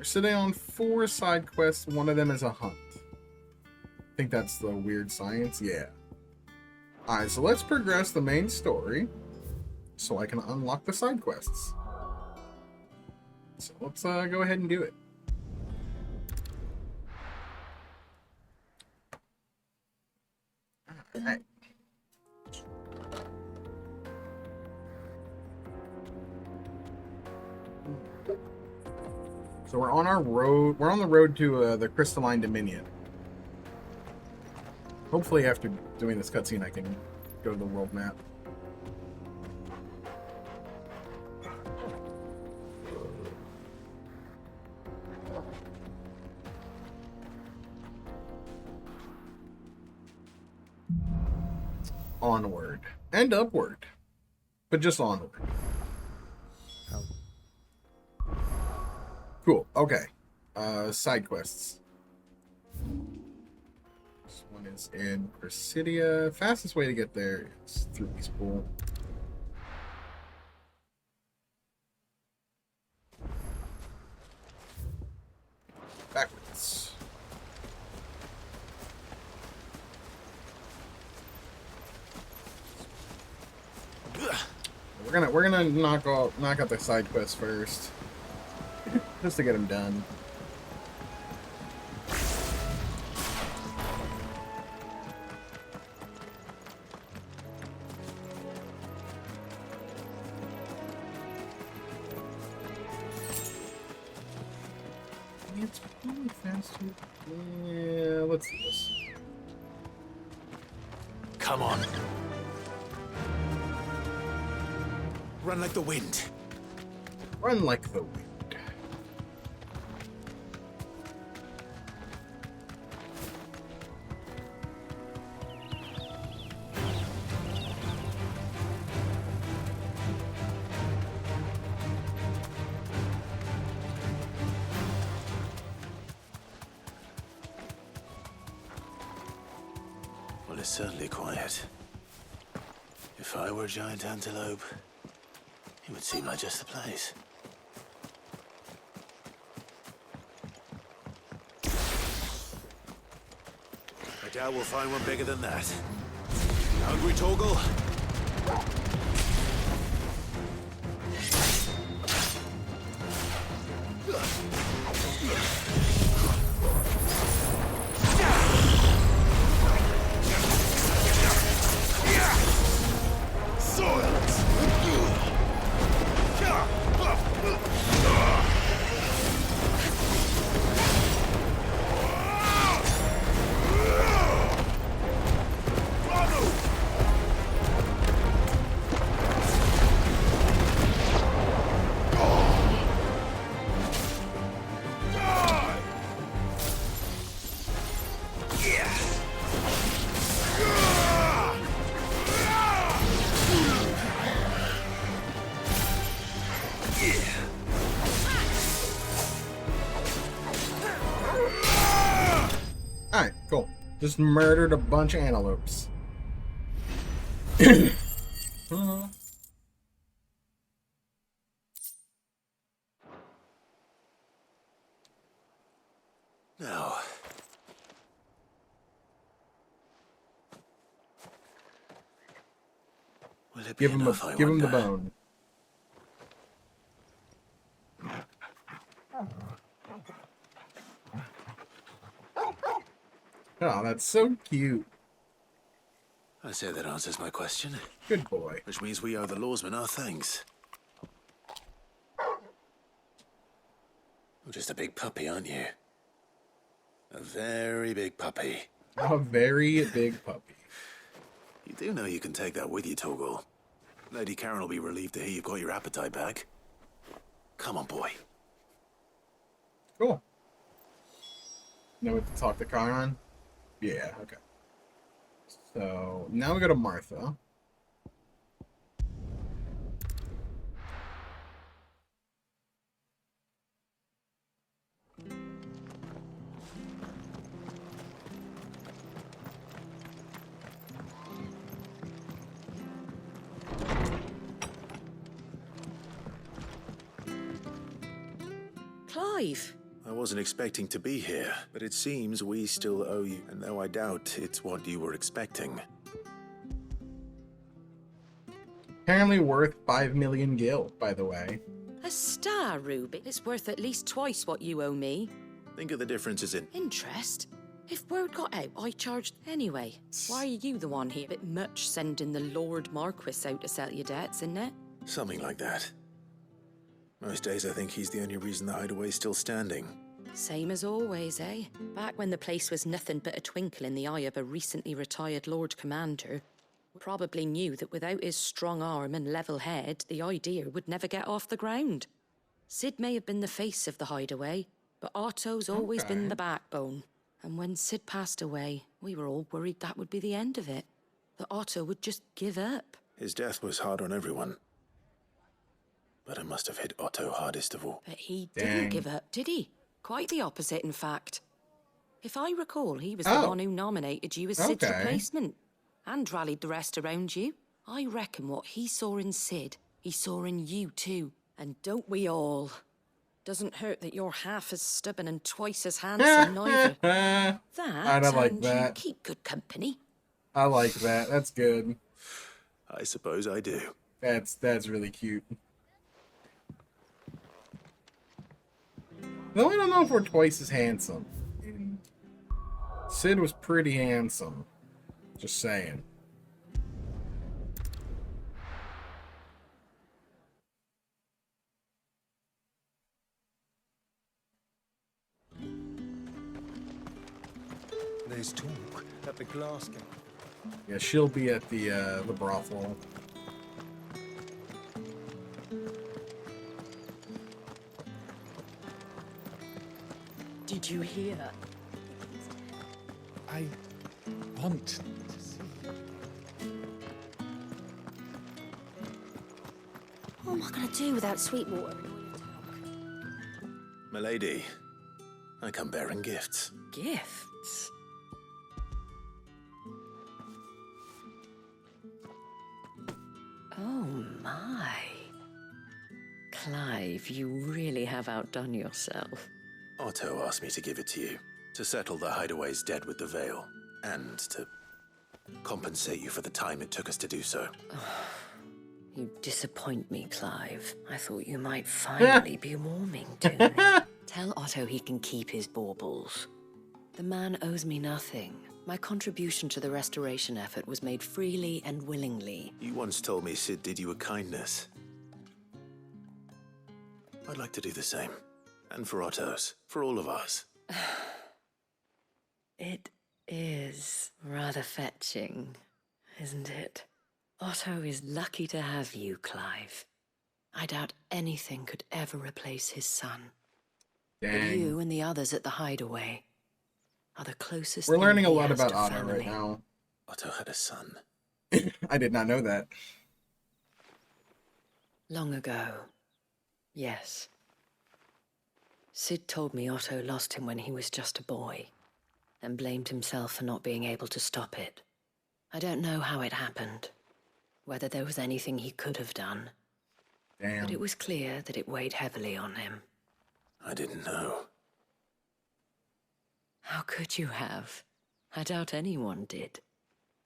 We're sitting on 4 side quests. One of them is a hunt. I think that's the weird science. Yeah. Alright, so let's progress the main story so I can unlock the side quests. So let's go ahead and do it. Alright. So we're on our road. We're on the road to the Crystalline Dominion. Hopefully after doing this cutscene I can go to the world map. Onward. And upward. But just onward. Cool. Okay. Side quests. This one is in Presidia. Fastest way to get there is through East Pool. Backwards. We're gonna knock out the side quests first. Just to get them done. It's probably faster. Yeah, let's do this. Come on. Run like the wind. Run like the wind. Well, it's certainly quiet. If I were a giant antelope, it would seem like just the place. I doubt we'll find one bigger than that. Hungry, Torgal? Alright, cool. Just murdered a bunch of antelopes. No. Will it be Give him enough, I the wonder? bone. Oh, that's so cute. I say that answers my question. Good boy. Which means we owe the lawsman our thanks. You're just a big puppy, aren't you? A very big puppy. A very big puppy. You do know you can take that with you, Torgal. Lady Karen will be relieved to hear you've got your appetite back. Come on, boy. Cool. Know what to talk to Chiron? Yeah, okay. So, now we go to Martha. Clive, I wasn't expecting to be here, but it seems we still owe you, and though I doubt it's what you were expecting. Apparently worth 5 million gil, by the way. A star ruby is worth at least twice what you owe me. Think of the differences in... Interest? If word got out, I charged anyway. Why are you the one here? Bit much sending the Lord Marquis out to settle your debts, isn't it? Something like that. Most days I think he's the only reason the hideaway's still standing. Same as always, eh? Back when the place was nothing but a twinkle in the eye of a recently retired Lord Commander, probably knew that without his strong arm and level head, the idea would never get off the ground. Sid may have been the face of the hideaway, but Otto's always been the backbone. And when Sid passed away, we were all worried that would be the end of it. That Otto would just give up. His death was hard on everyone. But it must have hit Otto hardest of all. But he didn't give up, did he? Quite the opposite, in fact. If I recall, he was the one who nominated you as Sid's replacement. And rallied the rest around you. I reckon what he saw in Sid, he saw in you too. And don't we all? Doesn't hurt that you're half as stubborn and twice as handsome, neither. That, I don't like and that. you keep good company. I like that. That's good. I suppose I do. That's really cute. Though I don't know if we're twice as handsome. Sid was pretty handsome. Just saying. There's talk at the glass gate. Yeah, she'll be at the brothel. Did you hear? I want to see. What am I going to do without Sweetwater? Milady, I come bearing gifts. Gifts? Oh my. Clive, you really have outdone yourself. Otto asked me to give it to you, to settle the hideaway's debt with the veil, and to compensate you for the time it took us to do so. You disappoint me, Clive. I thought you might finally be warming to me. Tell Otto he can keep his baubles. The man owes me nothing. My contribution to the restoration effort was made freely and willingly. You once told me Sid did you a kindness. I'd like to do the same. And for Otto's. For all of us. It is rather fetching, isn't it? Otto is lucky to have you, Clive. I doubt anything could ever replace his son. But you and the others at the hideaway are the closest. We're learning a thing he lot has about to Otto family. right now. Otto had a son. I did not know that. Long ago, yes. Sid told me Otto lost him when he was just a boy, and blamed himself for not being able to stop it. I don't know how it happened, whether there was anything he could have done. Damn. But it was clear that it weighed heavily on him. I didn't know. How could you have? I doubt anyone did.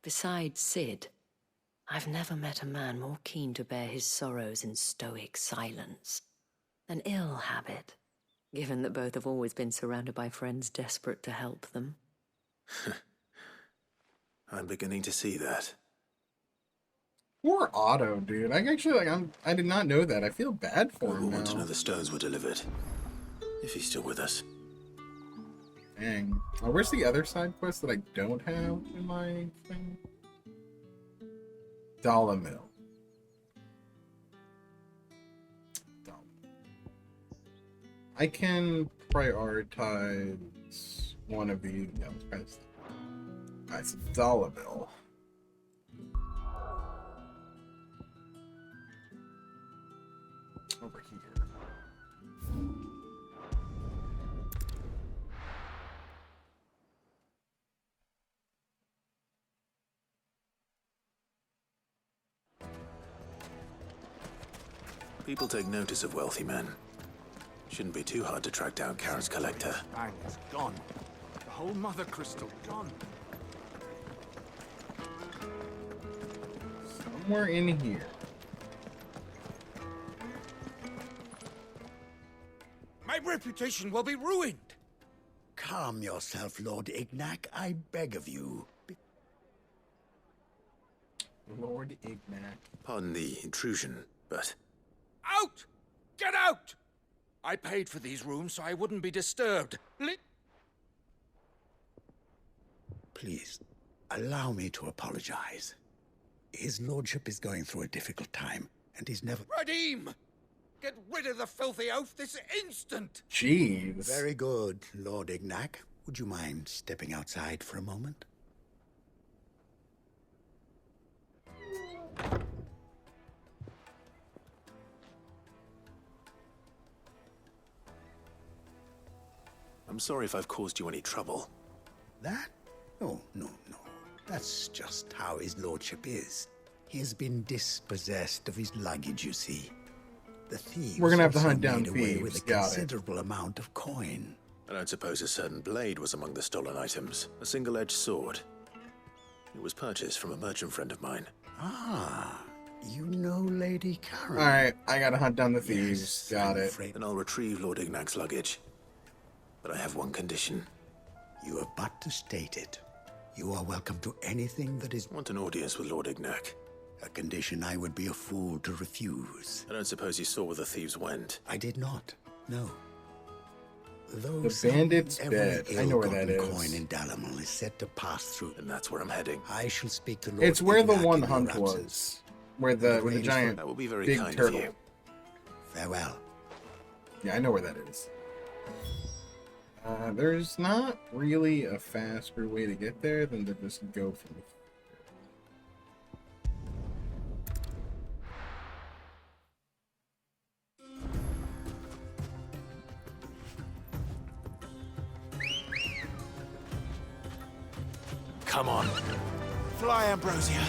Besides Sid, I've never met a man more keen to bear his sorrows in stoic silence. An ill habit, given that both have always been surrounded by friends desperate to help them. I'm beginning to see that. Poor Otto, dude. I actually I did not know that. I feel bad for Who him want to know now. the stones were delivered? If he's still with us. Dang. Oh, where's the other side quest that I don't have in my thing? Dollar Mill. I can prioritize one of these. Yeah, let's try this. Alright, so Dollar Mill. Over here. People take notice of wealthy men. Shouldn't be too hard to track down Karen's collector. Bang, it's gone. The whole mother crystal gone. Somewhere in here. My reputation will be ruined. Calm yourself, Lord Ignac, I beg of you. Lord Ignac. Pardon the intrusion, but Out! Get out! I paid for these rooms so I wouldn't be disturbed. Please, allow me to apologize. His lordship is going through a difficult time, and he's never... Radim! Get rid of the filthy oaf this instant! Jeez. Very good, Lord Ignac. Would you mind stepping outside for a moment? I'm sorry if I've caused you any trouble. That? Oh, no. That's just how his lordship is. He has been dispossessed of his luggage, you see. The thieves We're gonna have to also hunt down made away with thieves. a Got it. considerable amount of coin. I don't suppose a certain blade was among the stolen items. A single-edged sword. It was purchased from a merchant friend of mine. Ah, you know Lady Karen. Alright, I gotta hunt down the thieves. Yes, Got I'm it. afraid Then I'll retrieve Lord Ignac's luggage. But I have one condition. you have but to state it. You are welcome to anything that is I want an audience with Lord Ignac. a condition I would be a fool to refuse. I don't suppose you saw where the thieves went. I did not, no. Though The some bandit's every bed. I know where that ill-gotten is. coin in Dalamal is said to pass through. And that's where I'm heading. I shall speak to Lord It's where the Ignac one in your hunt absence. was. Where the giant That will be very big kind turtle. of you. Farewell. Yeah, I know where that is. There's not really a faster way to get there than to just go from here. Come on. Fly, Ambrosia.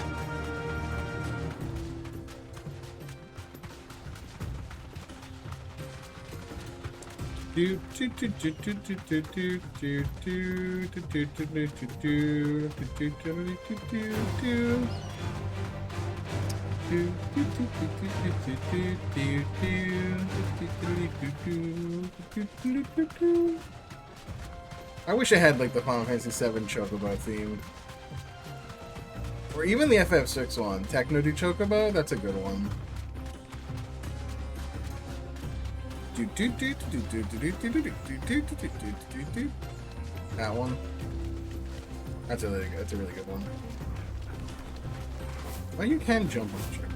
I wish I had like the Final Fantasy VII Chocobo theme. Or even the FF6 one. Techno do Chocobo? That's a good one. That one. That's a really good one. Well, you can jump on the Chocobo.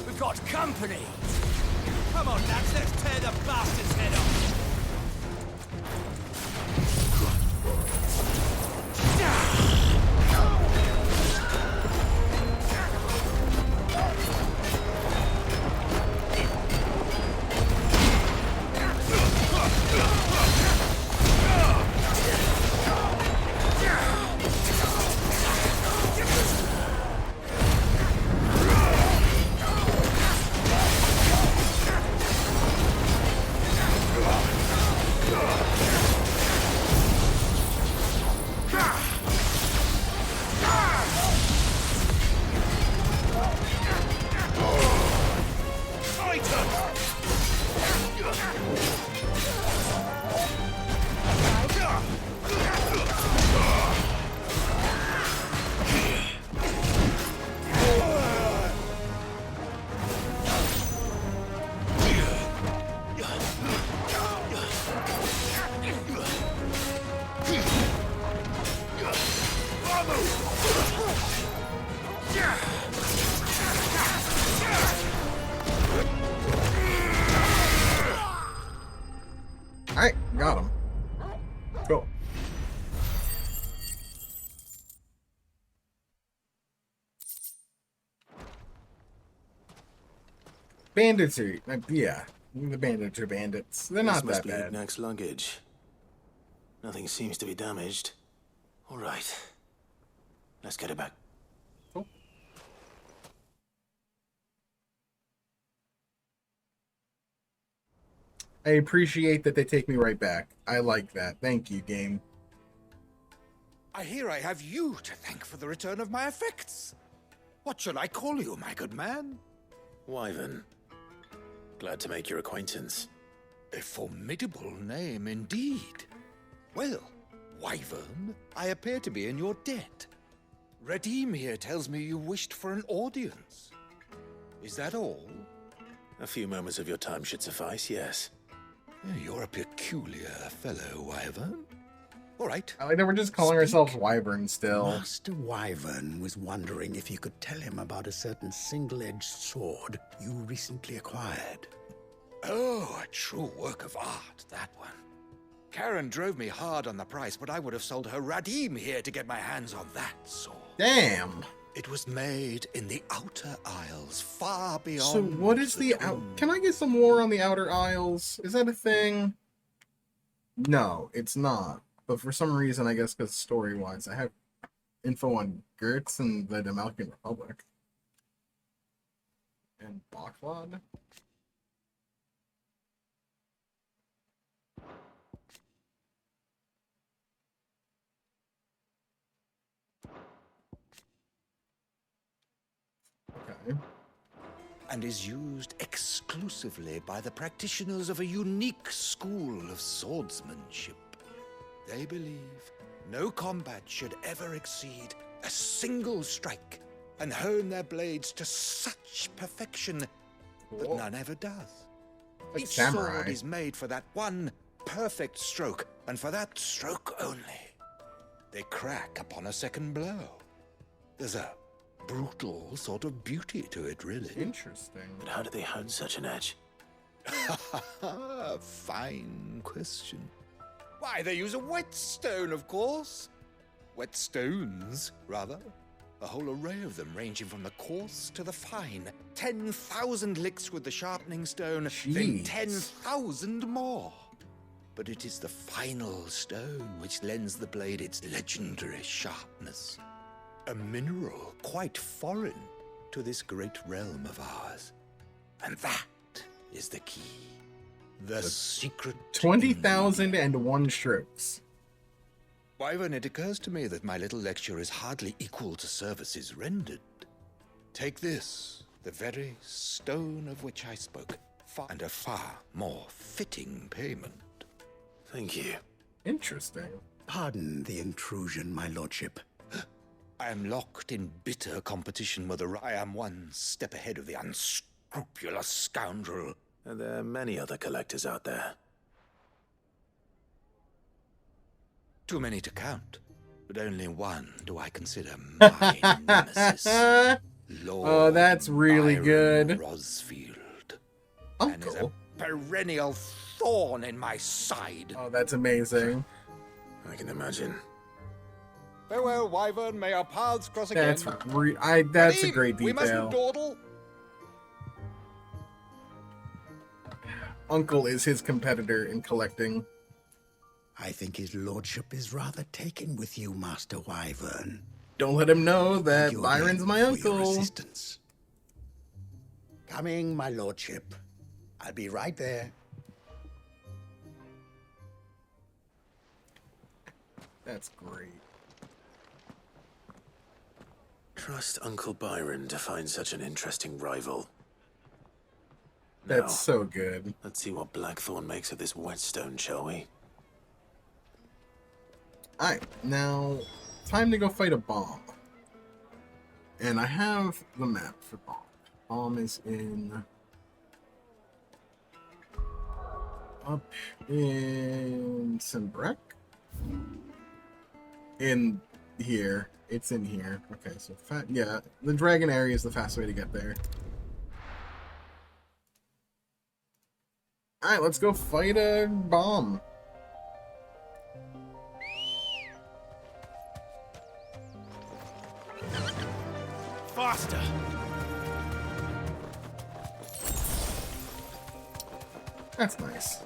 We've got company! Come on, lads, let's tear the bastard's head off! Bandits are, yeah, the bandits are bandits. They're not This must that be bad. Ignac's luggage. Nothing seems to be damaged. All right. Let's get it back. Cool. I appreciate that they take me right back. I like that. Thank you, game. I hear I have you to thank for the return of my effects. What shall I call you, my good man? Wyvern. Glad to make your acquaintance. A formidable name indeed. Well, Wyvern, I appear to be in your debt. Redeem here tells me you wished for an audience. Is that all? A few moments of your time should suffice, yes. You're a peculiar fellow, Wyvern. All right. I like that we're just calling ourselves Wyvern still. Master Wyvern was wondering if you could tell him about a certain single-edged sword you recently acquired. Oh, a true work of art, that one. Karen drove me hard on the price, but I would have sold her Radim here to get my hands on that sword. Damn. It was made in the Outer Isles, far beyond. So what is the out? Can I get some more on the Outer Isles? Is that a thing? No, it's not. But for some reason, I guess because story-wise, I have info on Gertz and the Demalkin Republic. And Backlad. Okay. And is used exclusively by the practitioners of a unique school of swordsmanship. They believe no combat should ever exceed a single strike and hone their blades to such perfection that Cool. none ever does. Like Each samurai. sword is made for that one perfect stroke, and for that stroke only. They crack upon a second blow. There's a brutal sort of beauty to it, really. Interesting. But how do they hone such an edge? Fine question. Why, they use a whetstone, of course. Whetstones, rather. A whole array of them, ranging from the coarse to the fine. 10,000 licks with the sharpening stone, then Jeez. 10,000 more. But it is the final stone which lends the blade its legendary sharpness. A mineral quite foreign to this great realm of ours. And that is the key. The secret 20,001 strokes. Wyvern, it occurs to me that my little lecture is hardly equal to services rendered. Take this, the very stone of which I spoke, and a far more fitting payment. Thank you. Interesting. Pardon the intrusion, my lordship. I am locked in bitter competition with I am one step ahead of the unscrupulous scoundrel. Are there many other collectors out there? Too many to count, but only one do I consider my nemesis. Lord Oh, that's really Byron good. Rosfield. And is a Uncle. perennial thorn in my side. Oh, that's amazing. I can imagine. Farewell, Wyvern. May our paths cross again. That's that's a Redeem, great We mustn't detail. dawdle. Uncle is his competitor in collecting. I think his lordship is rather taken with you, Master Wyvern. Don't let him know Thank that you Byron's again my for your uncle. assistance. Coming, my lordship. I'll be right there. That's great. Trust Uncle Byron to find such an interesting rival. That's Now, so good. let's see what Blackthorn makes of this whetstone, shall we? Alright, now time to go fight a bomb. And I have the map for bomb. Bomb is up in Simbrek. In here. It's in here. Okay, so yeah, the dragon area is the fast way to get there. Alright, let's go fight a bomb. Faster! That's nice.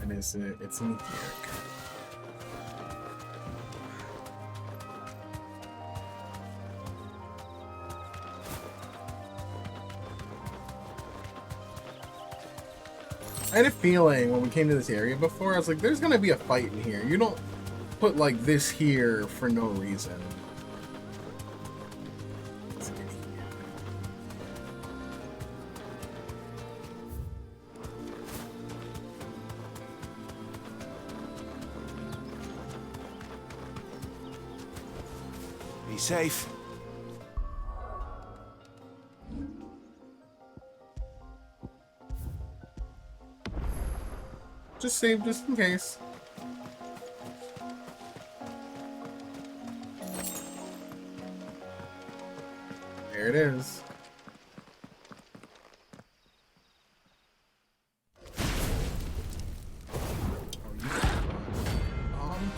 And it's an etheric. I had a feeling when we came to this area before, I was like, there's gonna be a fight in here. You don't put like this here for no reason. Let's get here. Be safe. Just save just in case. There it is.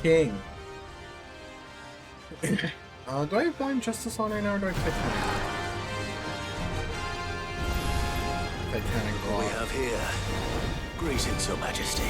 King. Do I have blind justice on right now, or do I have Titanic What we Claw? have here. Greetings, Your Majesty.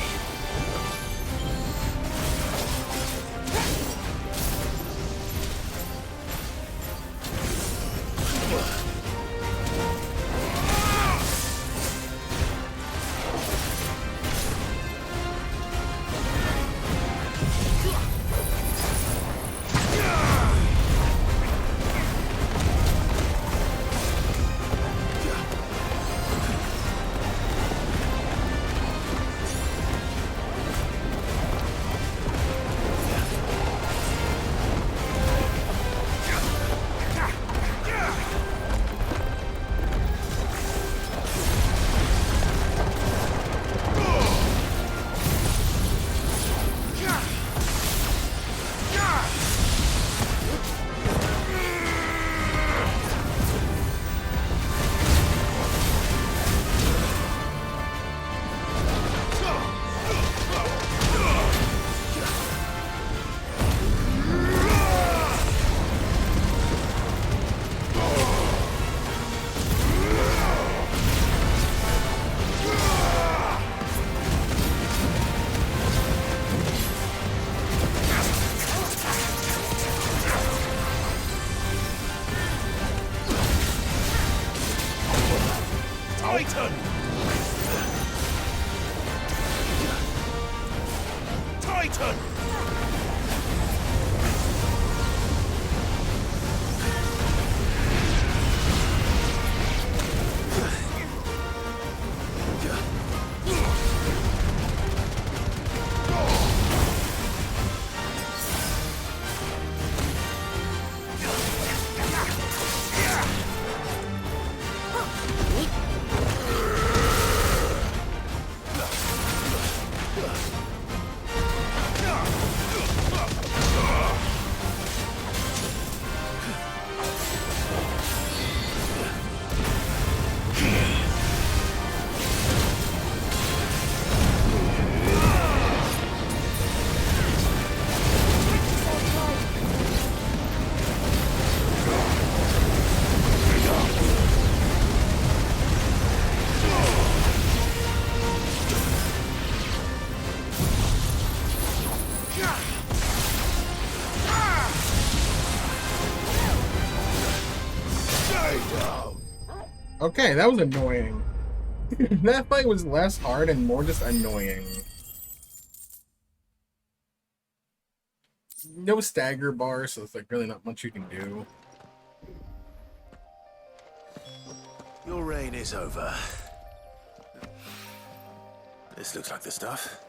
Titan! Titan! Okay, that was annoying. That fight was less hard and more just annoying. No stagger bar, so it's like really not much you can do. Your reign is over. This looks like the stuff.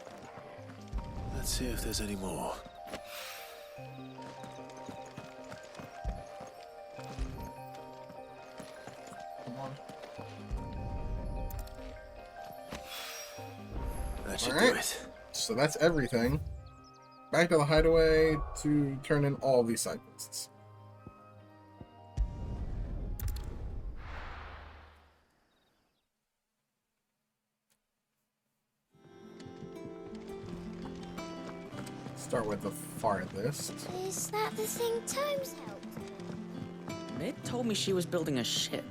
Let's see if there's any more. That should do it. So that's everything. Back to the hideaway to turn in all these side quests. Start with the farthest. Is that the thing Times helped? Mid told me she was building a ship.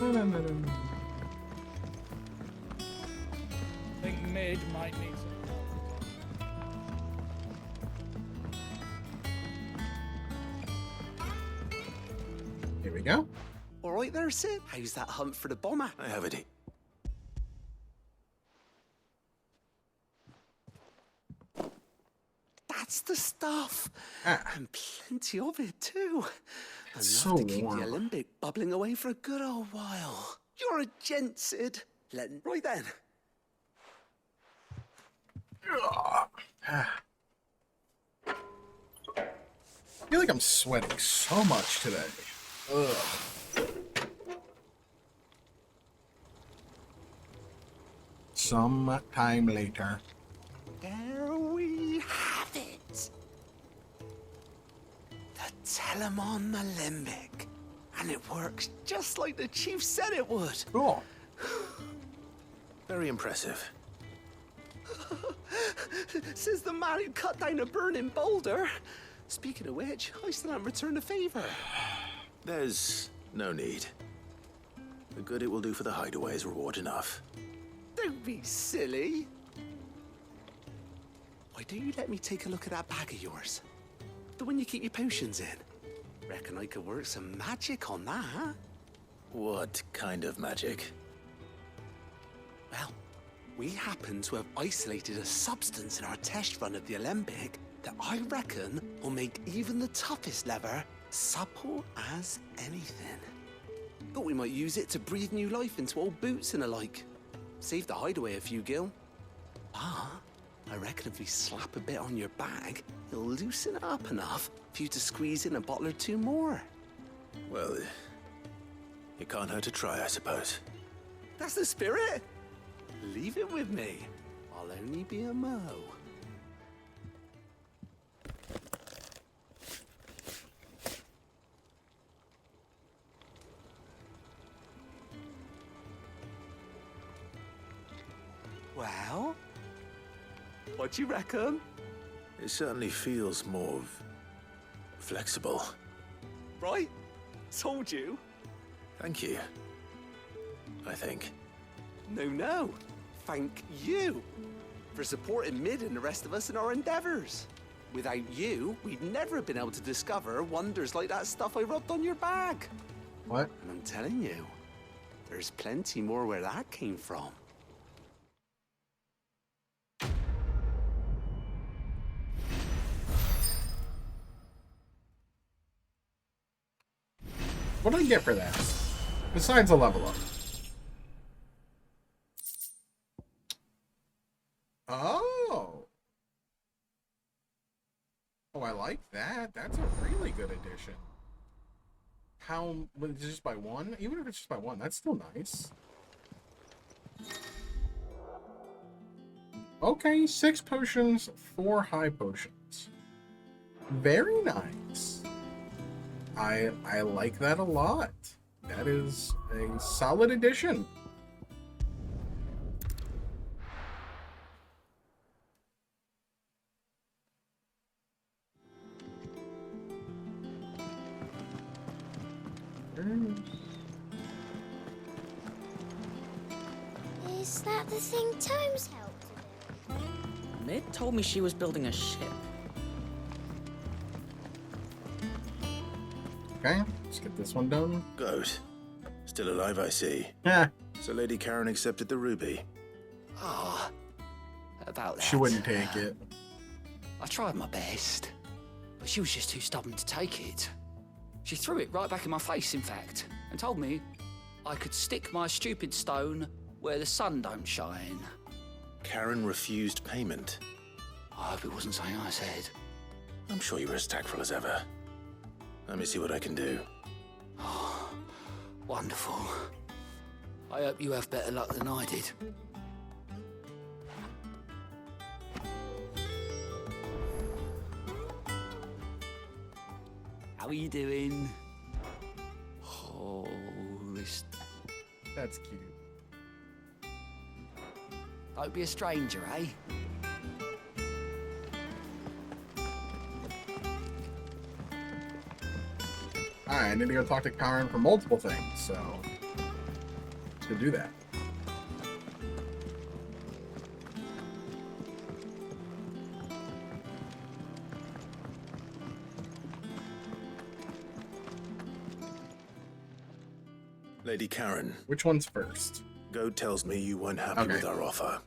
I think Mid might need some Here we go. All right there, Sid. How's that hunt for the bomber? I have it. That's the stuff. Ah. And plenty of it, too. Enough so to keep warm. the Olympic bubbling away for a good old while. You're a gent, Sid. Right then. I feel like I'm sweating so much today. Ugh. Some time later. There we have it. The Telemon Alembic. And it works just like the chief said it would. Cool. Very impressive. Says the man who cut down a burning boulder. Speaking of which, I still haven't returned the favor. There's no need. The good it will do for the hideaway is reward enough. Don't be silly. Why don't you let me take a look at that bag of yours? The one you keep your potions in. Reckon I could work some magic on that, huh? What kind of magic? Well, we happen to have isolated a substance in our test run of the Alembic that I reckon will make even the toughest lever supple as anything. Thought we might use it to breathe new life into old boots and the like. Save the hideaway a few gil. Ah, I reckon if we slap a bit on your bag, it'll loosen it up enough for you to squeeze in a bottle or two more. Well, it can't hurt to try, I suppose. That's the spirit. Leave it with me. I'll only be a mo. Well, what do you reckon? It certainly feels more flexible. Right? Told you. Thank you. I think. No. Thank you for supporting Mid and the rest of us in our endeavors. Without you, we'd never have been able to discover wonders like that stuff I rubbed on your bag. What? And I'm telling you, there's plenty more where that came from. What do I get for that? Besides a level up. Oh. Oh, I like that. That's a really good addition. How, was it just by one? Even if it's just by one, that's still nice. Okay, 6 potions, 4 high potions. Very nice. I like that a lot. That is a solid addition. Is that the thing Times helped? Mid told me she was building a ship. Okay, let's get this one done. Good. Still alive, I see. Yeah, So Lady Karen accepted the ruby. Ah, about that. she wouldn't take it. I tried my best, but she was just too stubborn to take it. She threw it right back in my face, in fact, and told me I could stick my stupid stone where the sun don't shine. Karen refused payment. I hope it wasn't something I said. I'm sure you were as tactful as ever. Let me see what I can do. Oh, wonderful. I hope you have better luck than I did. How are you doing? Oh, this... That's cute. Don't be a stranger, eh? Alright, I need to go talk to Karen for multiple things, so let's go do that. Lady Karen. Which one's first? Goad tells me you weren't happy with our offer.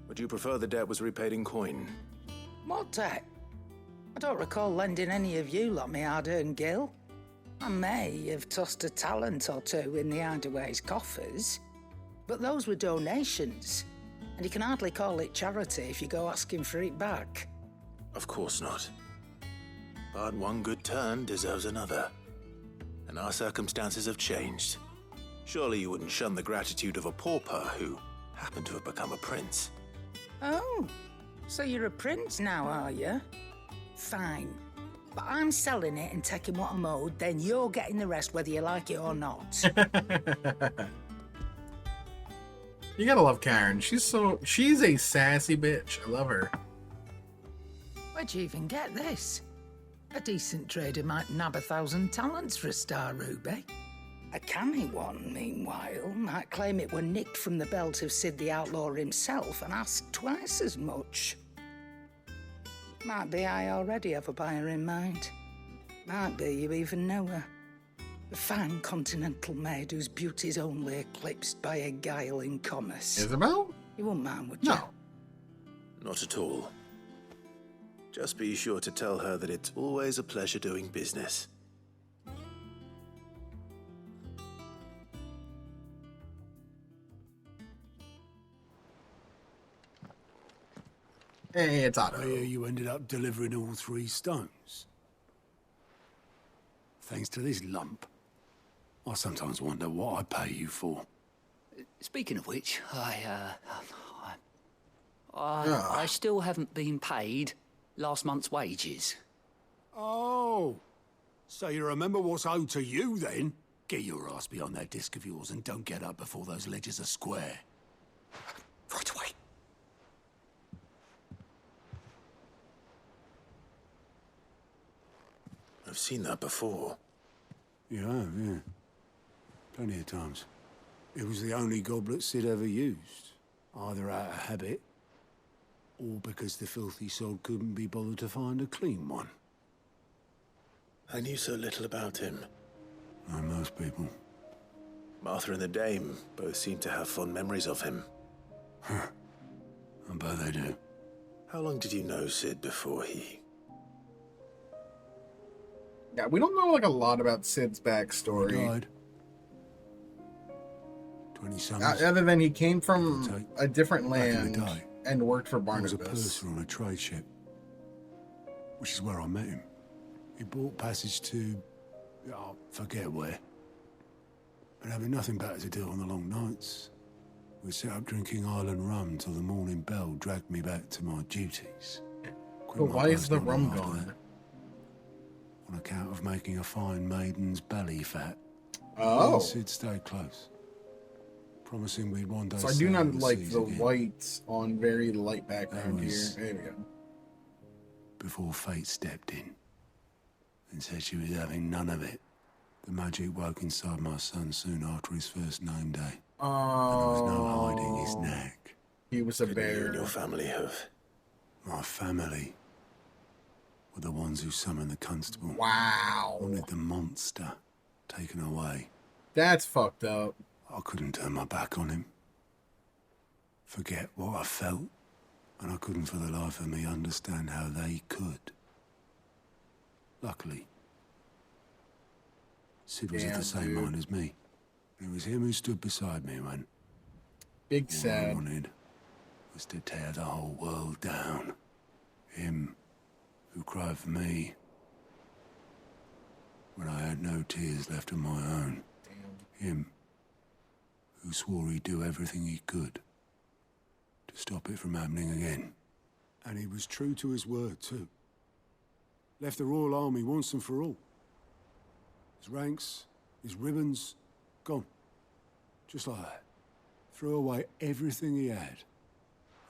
Would you prefer the debt was repaid in coin? What debt? I don't recall lending any of you lot me hard-earned gil. I may have tossed a talent or two in the Hideaway's coffers, but those were donations, and you can hardly call it charity if you go asking for it back. Of course not. But one good turn deserves another. And our circumstances have changed. Surely you wouldn't shun the gratitude of a pauper who happened to have become a prince. Oh, so you're a prince now, are you? Fine. But I'm selling it and taking what I'm owed, then you're getting the rest whether you like it or not. You gotta love Karen. She's a sassy bitch. I love her. Where'd you even get this? A decent trader might nab 1,000 talents for a star ruby. A canny one, meanwhile, might claim it were nicked from the belt of Sid the Outlaw himself and ask twice as much. Might be I already have a buyer in mind. Might be you even know her. A fine continental maid whose beauty's only eclipsed by a guile in commerce. Isabel? You wouldn't mind, would you? No. Not at all. Just be sure to tell her that it's always a pleasure doing business. Hey, it's Otto. I hear you ended up delivering all 3 stones. Thanks to this lump. I sometimes wonder what I pay you for. Speaking of which, I still haven't been paid last month's wages. Oh, so you remember what's owed to you then? Get your ass behind that disc of yours and don't get up before those ledgers are square. Right away. I've seen that before. You have, yeah. Plenty of times. It was the only goblet Sid ever used. Either out of habit, or because the filthy sod couldn't be bothered to find a clean one. I knew so little about him. Like most people. Martha and the Dame both seem to have fond memories of him. Huh. I bet they do. How long did you know Sid before he... Yeah, we don't know like a lot about Sid's backstory. He died. 20 summers. Other than he came from a different land day, and worked for I was a Barnabas. purser on a trade ship, which is where I met him. He bought passage to, forget where. But having nothing better to do on the long nights, we set up drinking island rum till the morning bell dragged me back to my duties. But why is the rum gone? On account of making a fine maiden's belly fat. Oh. Me and Sid stayed close, promising we'd one day. So I do not sail like seas the again. whites on very light background here. was- There we go. Before fate stepped in and said she was having none of it. The magic woke inside my son soon after his first name day. Oh. And there was no hiding his knack. He was a Could bear. you and your family have... My family were the ones who summoned the constable. Wow. Wanted the monster taken away. That's fucked up. I couldn't turn my back on him. Forget what I felt, and I couldn't for the life of me understand how they could. Luckily, Sid was of Damn, the same dude. mind as me. It was him who stood beside me when Big all I sad. wanted was to tear the whole world down. Him who cried for me when I had no tears left of my own. Damn. Him who swore he'd do everything he could to stop it from happening again. And he was true to his word, too. Left the Royal Army once and for all. His ranks, his ribbons, gone. Just like that. Threw away everything he had.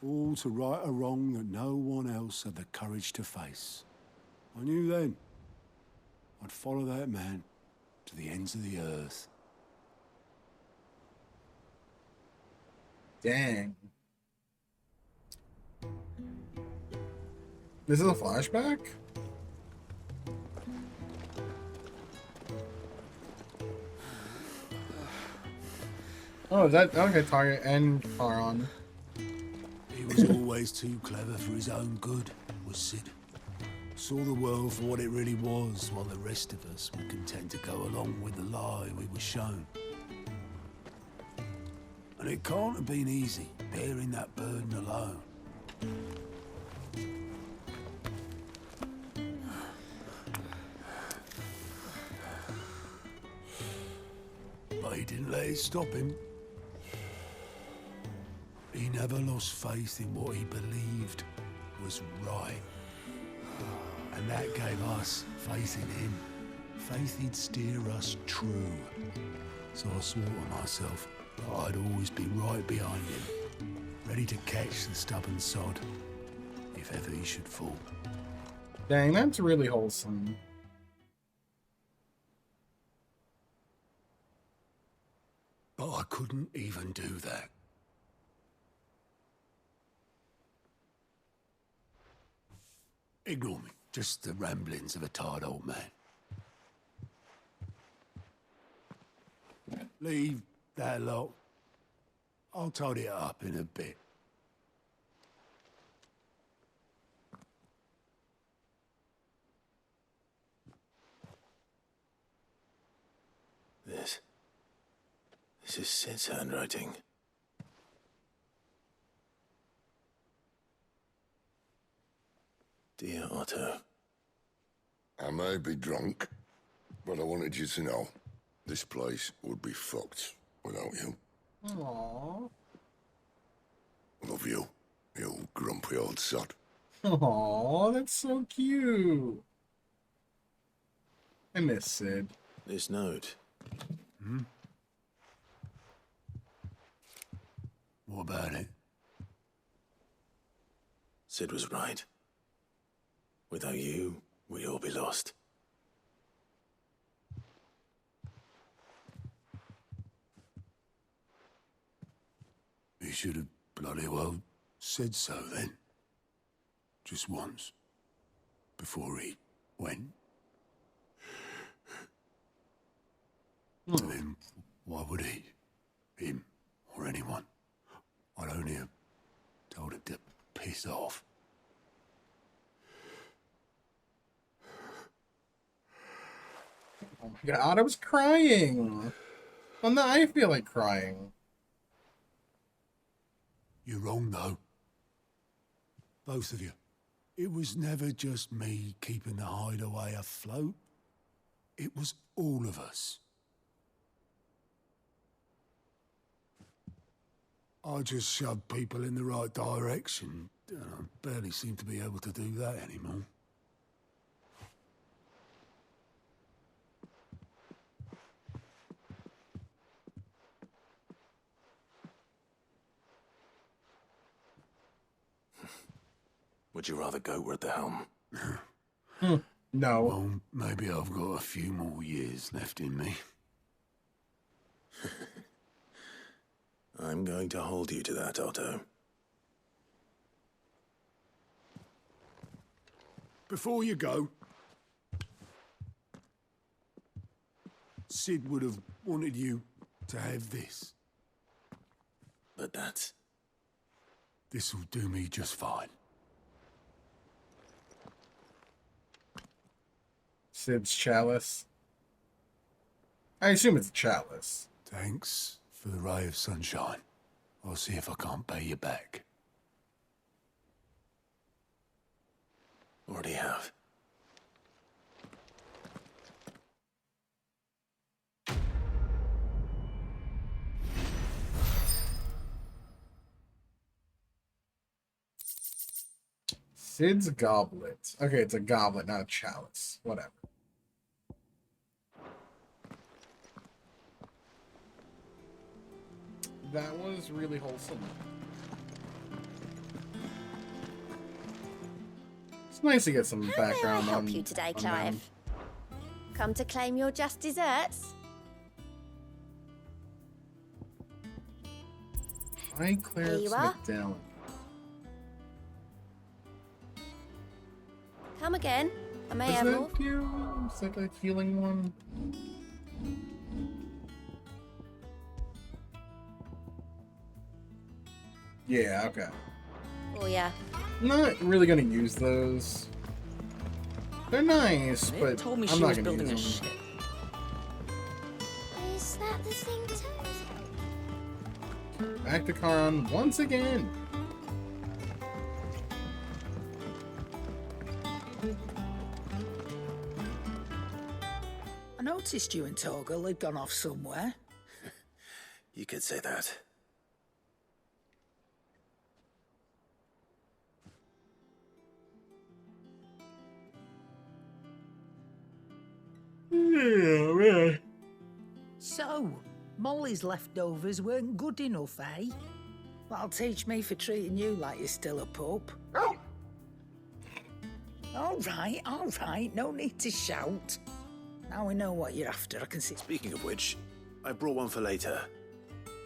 All to right a wrong that no one else had the courage to face. I knew then I'd follow that man to the ends of the earth. Dang. This is a flashback? Oh, is that okay? Target and Charon. He was always too clever for his own good, was Sid. Saw the world for what it really was, while the rest of us were content to go along with the lie we were shown. And it can't have been easy, bearing that burden alone. But he didn't let it stop him. He never lost faith in what he believed was right. And that gave us faith in him. Faith he'd steer us true. So I swore to myself that I'd always be right behind him, ready to catch the stubborn sod, if ever he should fall. Dang, that's really wholesome. But I couldn't even do that. Ignore me. Just the ramblings of a tired old man. Leave that lot. I'll tidy it up in a bit. This is Sid's handwriting. Dear Otto. I may be drunk, but I wanted you to know this place would be fucked without you. Aww. Love you, you grumpy old sod. Aww, that's so cute. I miss Sid. This note. Hmm? What about it? Sid was right. Without you, we'd all be lost. He should have bloody well said so then. Just once. Before he went. And then, why would he? Him, or anyone? I'd only have told him to piss off. Oh my god, I was crying. Well, now I feel like crying. You're wrong, though. Both of you. It was never just me keeping the hideaway afloat. It was all of us. I just shoved people in the right direction. And I barely seem to be able to do that anymore. Would you rather go at the helm? No. Well, maybe I've got a few more years left in me. I'm going to hold you to that, Otto. Before you go, Sid would have wanted you to have this. But that's... This'll do me just fine. Sid's chalice. I assume it's a chalice. Thanks for the ray of sunshine. I'll see if I can't pay you back. Already have. Sid's goblet. Okay, it's a goblet, not a chalice. Whatever. That was really wholesome. It's nice to get some How background may I help on you today, on Clive? them. Come to claim your just desserts? High Here Clerics you are. Medallion. Come again. I may Is have that more. you? Is that the healing one? Yeah, okay. Oh yeah. Not really gonna use those. They're nice, It but told me I'm she not was gonna building a use them. ship. Is that the thing Tomes Back to Charon once again. I noticed you and Torgal had gone off somewhere. You could say that. Yeah, man. So, Molly's leftovers weren't good enough, eh? That'll teach me for treating you like you're still a pup. All right, no need to shout. Now we know what you're after, I can see. Speaking of which, I brought one for later.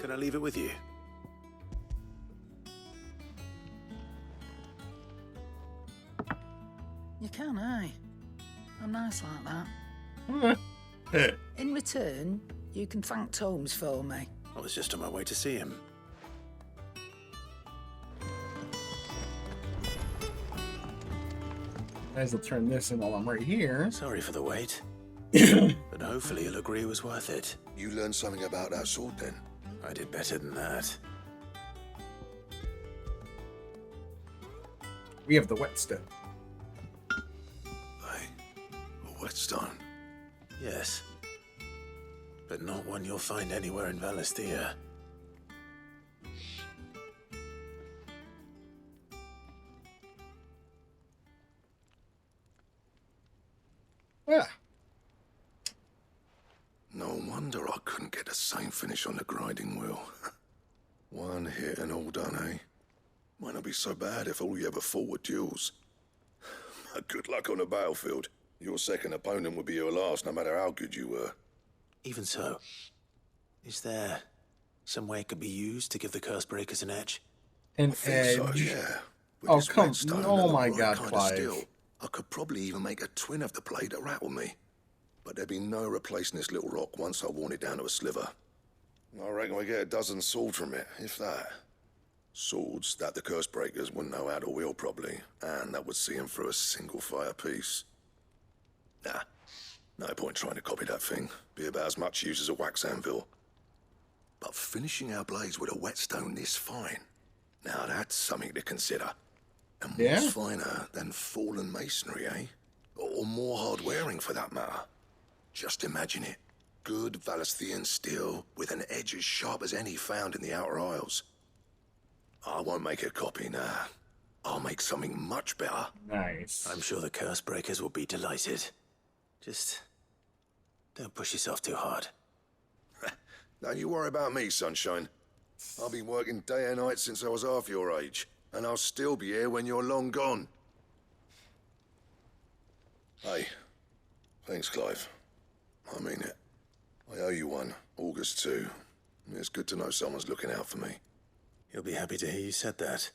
Can I leave it with you? You can, eh? I'm nice like that. In return, you can thank Tomes for me. I was just on my way to see him. Might as well turn this in while I'm right here. Sorry for the wait. But hopefully he'll agree it was worth it. You learned something about that sword then? I did better than that. We have the whetstone. Hey, a whetstone? Yes. But not one you'll find anywhere in Valisthea. Yeah. No wonder I couldn't get the same finish on the grinding wheel. One hit and all done, eh? Might not be so bad if all you ever fought were duels. Good luck on the battlefield. Your second opponent would be your last, no matter how good you were. Even so, is there some way it could be used to give the curse breakers an edge? An Think so, edge. yeah. With Oh, this come- whetstone oh and the my right God, kind of Clive. steel, I could probably even make a twin of the blade that rattled me. But there'd be no replacing this little rock once I worn it down to a sliver. I reckon we get a dozen swords from it, if that. Swords that the curse breakers wouldn't know how to wield properly, and that would see them through a single fire piece. Nah, no point trying to copy that thing. Be about as much use as a wax anvil. But finishing our blades with a whetstone this fine, now that's something to consider. And Yeah? what's finer than fallen masonry, eh? Or more hard-wearing, for that matter. Just imagine it. Good Valisthean steel with an edge as sharp as any found in the Outer Isles. I won't make a copy, nah. I'll make something much better. Nice. I'm sure the curse breakers will be delighted. Just don't push yourself too hard. Don't you worry about me, sunshine. I've been working day and night since I was half your age, and I'll still be here when you're long gone. Hey, thanks, Clive. I mean it. I owe you one, August too. It's good to know someone's looking out for me. He'll be happy to hear you said that.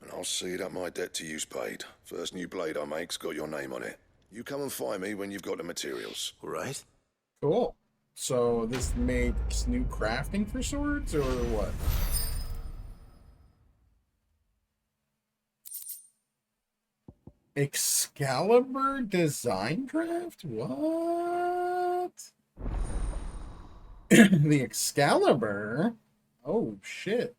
And I'll see that my debt to you's paid. First new blade I make's got your name on it. You come and find me when you've got the materials. All right? Cool. So this makes new crafting for swords, or what? Excalibur design craft? What? The Excalibur? Oh, shit.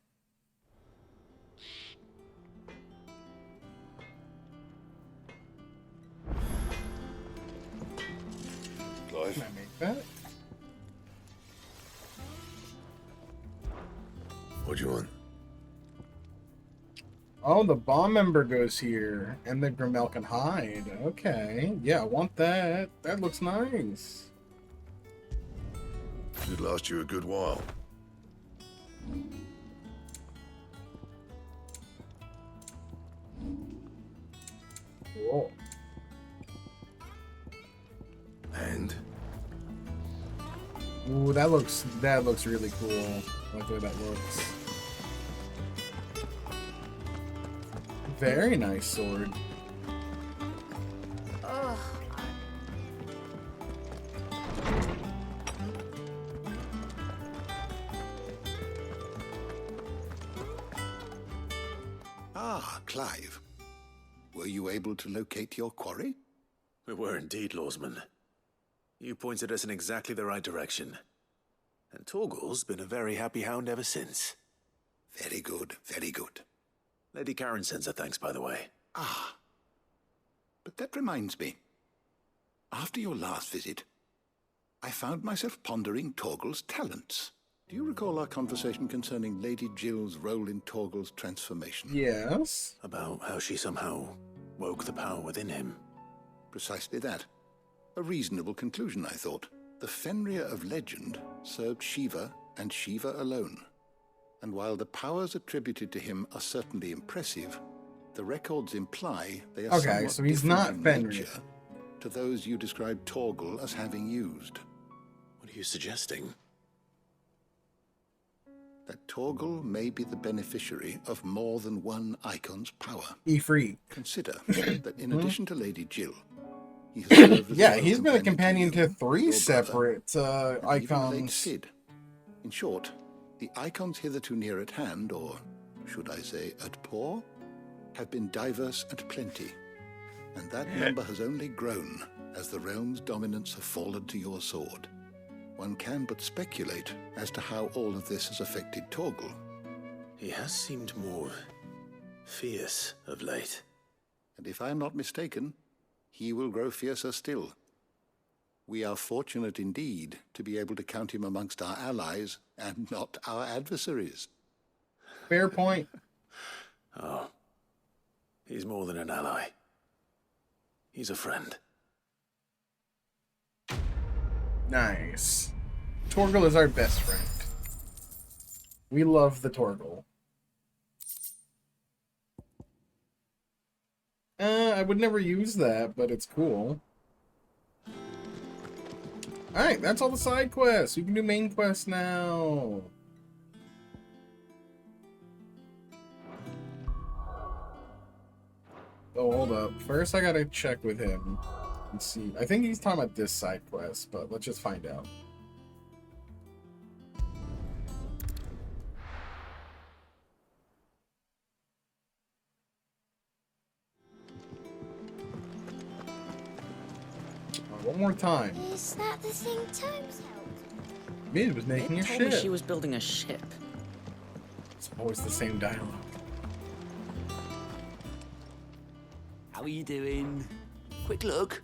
Clive? Can I make that? What do you want? Oh, the bomb member goes here, and the Grimelkin hide. Okay, yeah, I want that. That looks nice. Should last you a good while. Cool. And Ooh, that looks really cool. I like the way that looks. Very nice sword. Ugh. Ah, Clive. Were you able to locate your quarry? We were indeed, Lawsman. You pointed us in exactly the right direction. And Torgal's been a very happy hound ever since. Very good, very good. Lady Karen sends her thanks, by the way. Ah. But that reminds me. After your last visit, I found myself pondering Torgal's talents. Do you recall our conversation concerning Lady Jill's role in Torgal's transformation? Yes. About how she somehow woke the power within him. Precisely that. A reasonable conclusion, I thought. The Fenrir of legend served Shiva and Shiva alone. And while the powers attributed to him are certainly impressive, the records imply they are Okay, somewhat so he's different not in Fenrir. nature to those you described Torgal as having used. What are you suggesting? That Torgal may be the beneficiary of more than one icon's power. E-free. Consider that in addition to Lady Jill, he has served as Yeah, a he's been a companion you, to 3 your separate brother, and even late icons. Sid. In short, the icons hitherto near at hand, or should I say at paw, have been diverse and plenty. And that number has only grown as the realm's dominance have fallen to your sword. One can but speculate as to how all of this has affected Torgal. He has seemed more fierce of late. And if I am not mistaken, he will grow fiercer still. We are fortunate indeed to be able to count him amongst our allies and not our adversaries. Fair point. Oh, he's more than an ally. He's a friend. Nice. Torgal is our best friend. We love the Torgal. I would never use that, but it's cool. Alright, that's all the side quests. We can do main quests now. Oh, hold up. First, I gotta check with him and see. I think he's talking about this side quest, but let's just find out. One more time. Is that the thing Tomes helped? Mid was making a told me ship. she was building a ship. It's always the same dialogue. How are you doing? Quick look.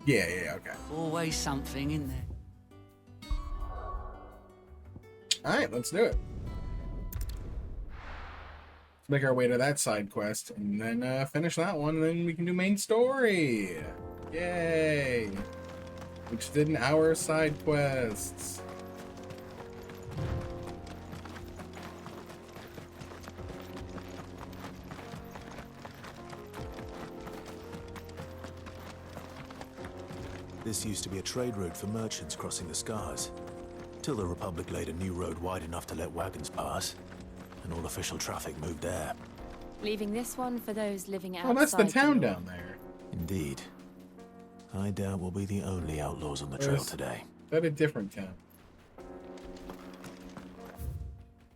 Yeah, okay. Always something in there. Alright, let's do it. Let's make our way to that side quest and then finish that one, and then we can do main story. Yay! We just did an hour of side quests. This used to be a trade route for merchants crossing the Scars, till the Republic laid a new road wide enough to let wagons pass, and all official traffic moved there. Leaving this one for those living outside. Oh, that's the town the down there. Indeed. I doubt we'll be the only outlaws on the trail today. Is that a different town?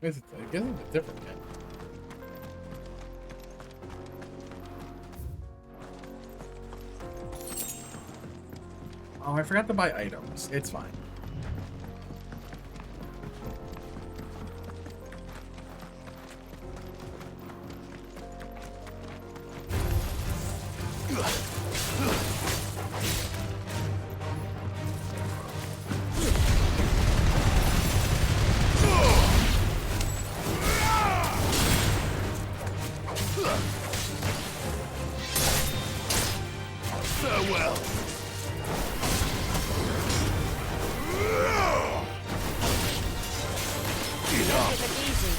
I guess it's a different town. Oh, I forgot to buy items. It's fine. Farewell. it look easy.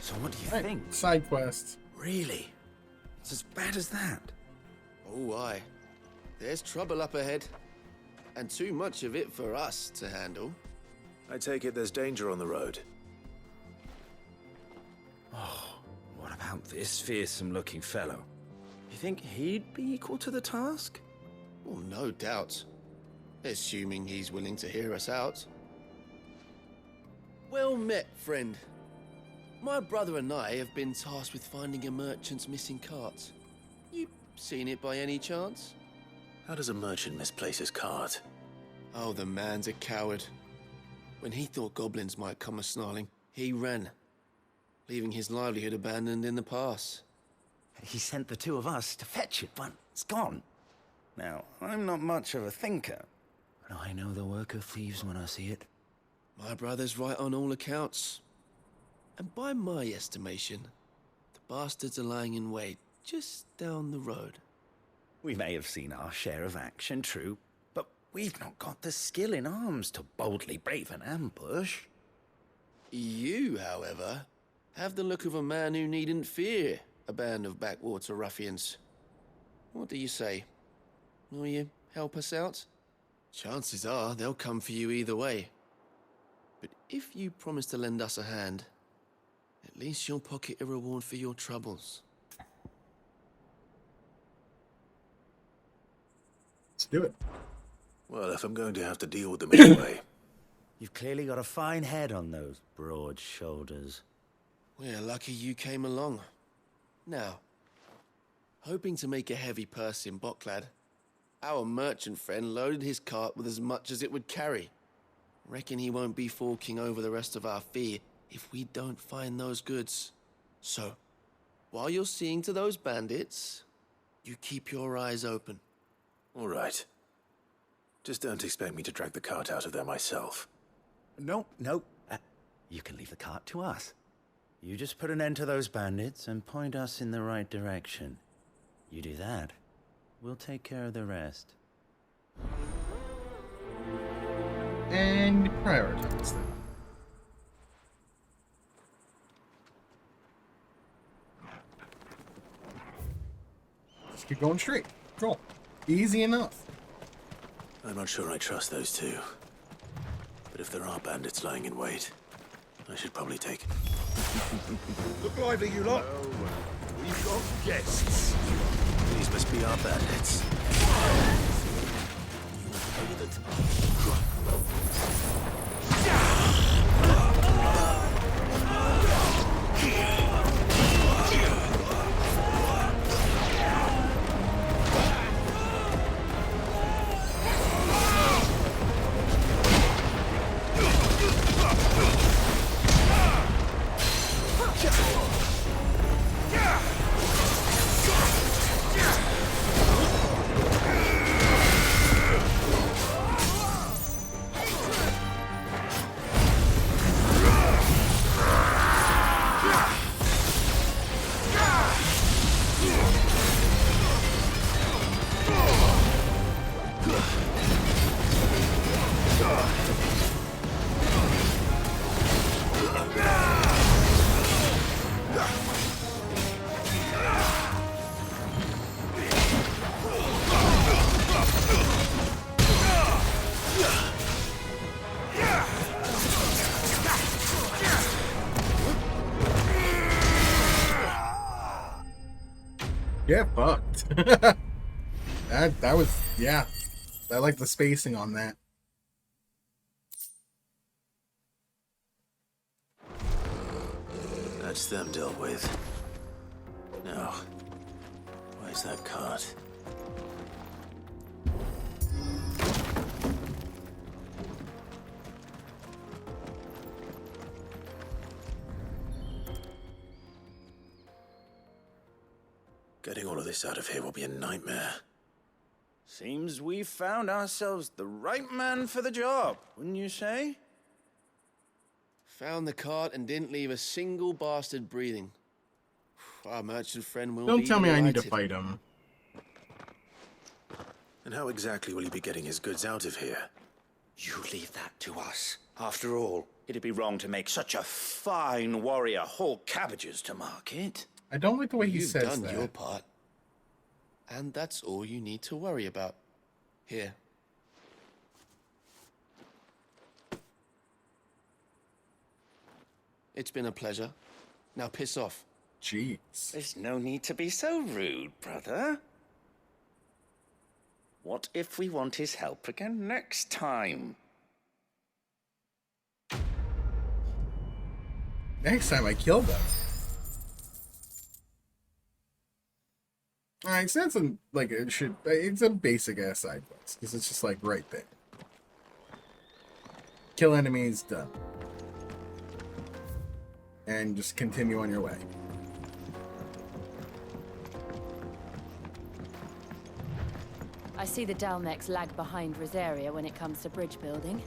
So what do you Right, think? side quest. Really? It's as bad as that? Oh, aye. There's trouble up ahead. And too much of it for us to handle. I take it there's danger on the road. Oh, what about this fearsome-looking fellow? You think he'd be equal to the task? Well, no doubt. Assuming he's willing to hear us out. Well met, friend. My brother and I have been tasked with finding a merchant's missing cart. You seen it by any chance? How does a merchant misplace his cart? Oh, the man's a coward. When he thought goblins might come a-snarling, he ran, leaving his livelihood abandoned in the pass. He sent the two of us to fetch it, but it's gone. Now, I'm not much of a thinker, but I know the work of thieves when I see it. My brother's right on all accounts. And by my estimation, the bastards are lying in wait just down the road. We may have seen our share of action, true, but we've not got the skill in arms to boldly brave an ambush. You, however, have the look of a man who needn't fear a band of backwater ruffians. What do you say? Will you help us out? Chances are they'll come for you either way. But if you promise to lend us a hand, at least you'll pocket a reward for your troubles. Let's do it. Well, if I'm going to have to deal with them anyway. You've clearly got a fine head on those broad shoulders. We're lucky you came along. Now, hoping to make a heavy purse in Bocklad, our merchant friend loaded his cart with as much as it would carry. Reckon he won't be forking over the rest of our fee if we don't find those goods. So, while you're seeing to those bandits, you keep your eyes open. All right. Just don't expect me to drag the cart out of there myself. No. You can leave the cart to us. You just put an end to those bandits and point us in the right direction. You do that, we'll take care of the rest. And prioritize them. Just keep going straight. Cool. Easy enough. I'm not sure I trust those two. But if there are bandits lying in wait, I should probably take... Look lively, you lot. We've got guests. These must be our bandits. Get fucked. that was, yeah. I like the spacing on that. That's them dealt with. Now, where's that cart? Getting all of this out of here will be a nightmare. Seems we've found ourselves the right man for the job, wouldn't you say? Found the cart and didn't leave a single bastard breathing. Our merchant friend will Don't be tell me I need to delighted. fight him. And how exactly will he be getting his goods out of here? You leave that to us. After all, it'd be wrong to make such a fine warrior haul cabbages to market. I don't like the way he You've says done that. your part. And that's all you need to worry about. Here. It's been a pleasure. Now piss off. Jeez. There's no need to be so rude, brother. What if we want his help again next time? Next time I kill them. Alright, so that's it's a basic ass side quest, because it's just like right there. Kill enemies, done. And just continue on your way. I see the Dalmex lag behind Rosaria when it comes to bridge building.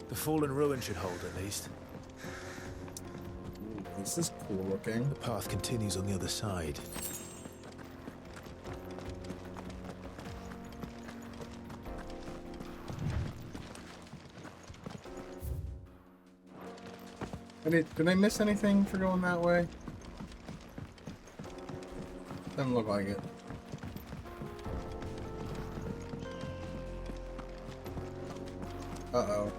The fallen ruin should hold at least. Ooh, this is cool looking. The path continues on the other side. Did I miss anything for going that way? Doesn't look like it. Uh-oh.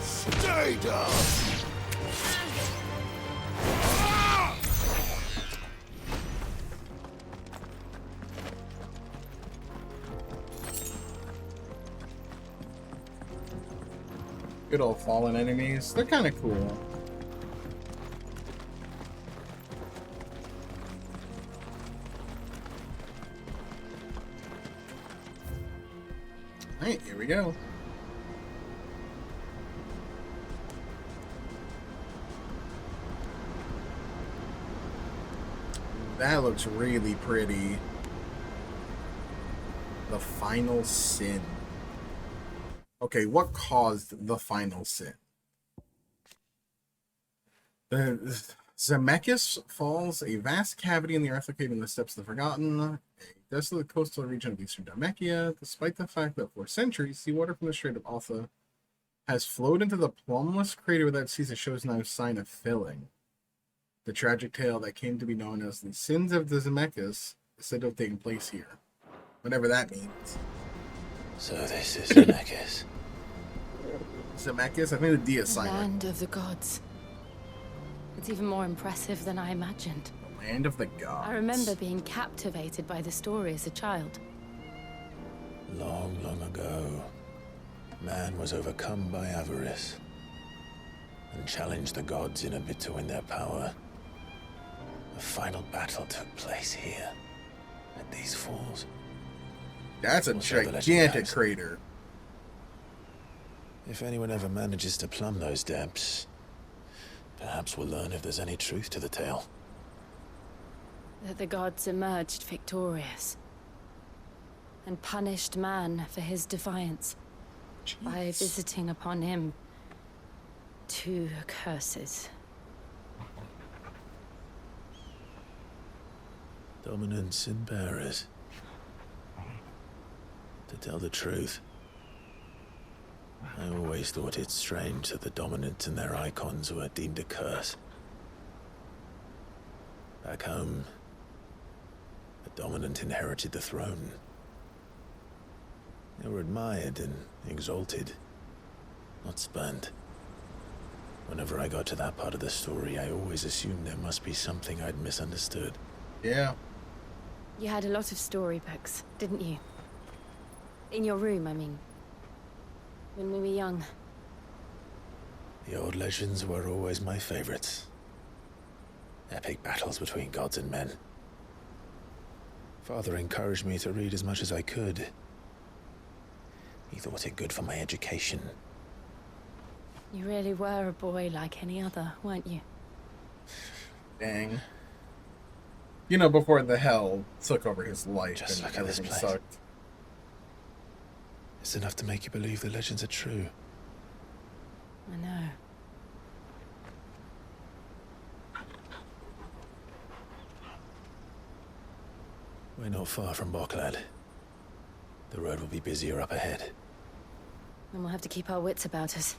Stay down! Good old fallen enemies. They're kind of cool. Alright, here we go. That looks really pretty. The final sin. Okay, what caused the final sin? The Zemeckis Falls, a vast cavity in the earth located in the Steppes of the Forgotten, a desolate coastal region of eastern Dalmekia. Despite the fact that for centuries, seawater from the Strait of Altha has flowed into the plumbless crater without ceasing, shows no sign of filling. The tragic tale that came to be known as the Sins of the Zemeckis is said to have taken place here. Whatever that means. So this is Zemeckis. Zemeckis? I think the D is silent. Land of the gods. It's even more impressive than I imagined. Land of the gods. I remember being captivated by the story as a child. Long, long ago, man was overcome by avarice and challenged the gods in a bid to win their power. A final battle took place here, at these falls. That's a gigantic crater. If anyone ever manages to plumb those depths, perhaps we'll learn if there's any truth to the tale. That the gods emerged victorious and punished man for his defiance by visiting upon him 2 curses. Dominants and bearers. To tell the truth, I always thought it strange that the dominant and their icons were deemed a curse. Back home, the dominant inherited the throne. They were admired and exalted, not spurned. Whenever I got to that part of the story, I always assumed there must be something I'd misunderstood. Yeah. You had a lot of storybooks, didn't you? In your room, I mean. When we were young. The old legends were always my favorites. Epic battles between gods and men. Father encouraged me to read as much as I could, He thought it good for my education. You really were a boy like any other, weren't you? Dang. You know, before the hell took over his life. Just and look at this everything place. sucked. It's enough to make you believe the legends are true. I know. We're not far from Boklad. The road will be busier up ahead. Then we'll have to keep our wits about us.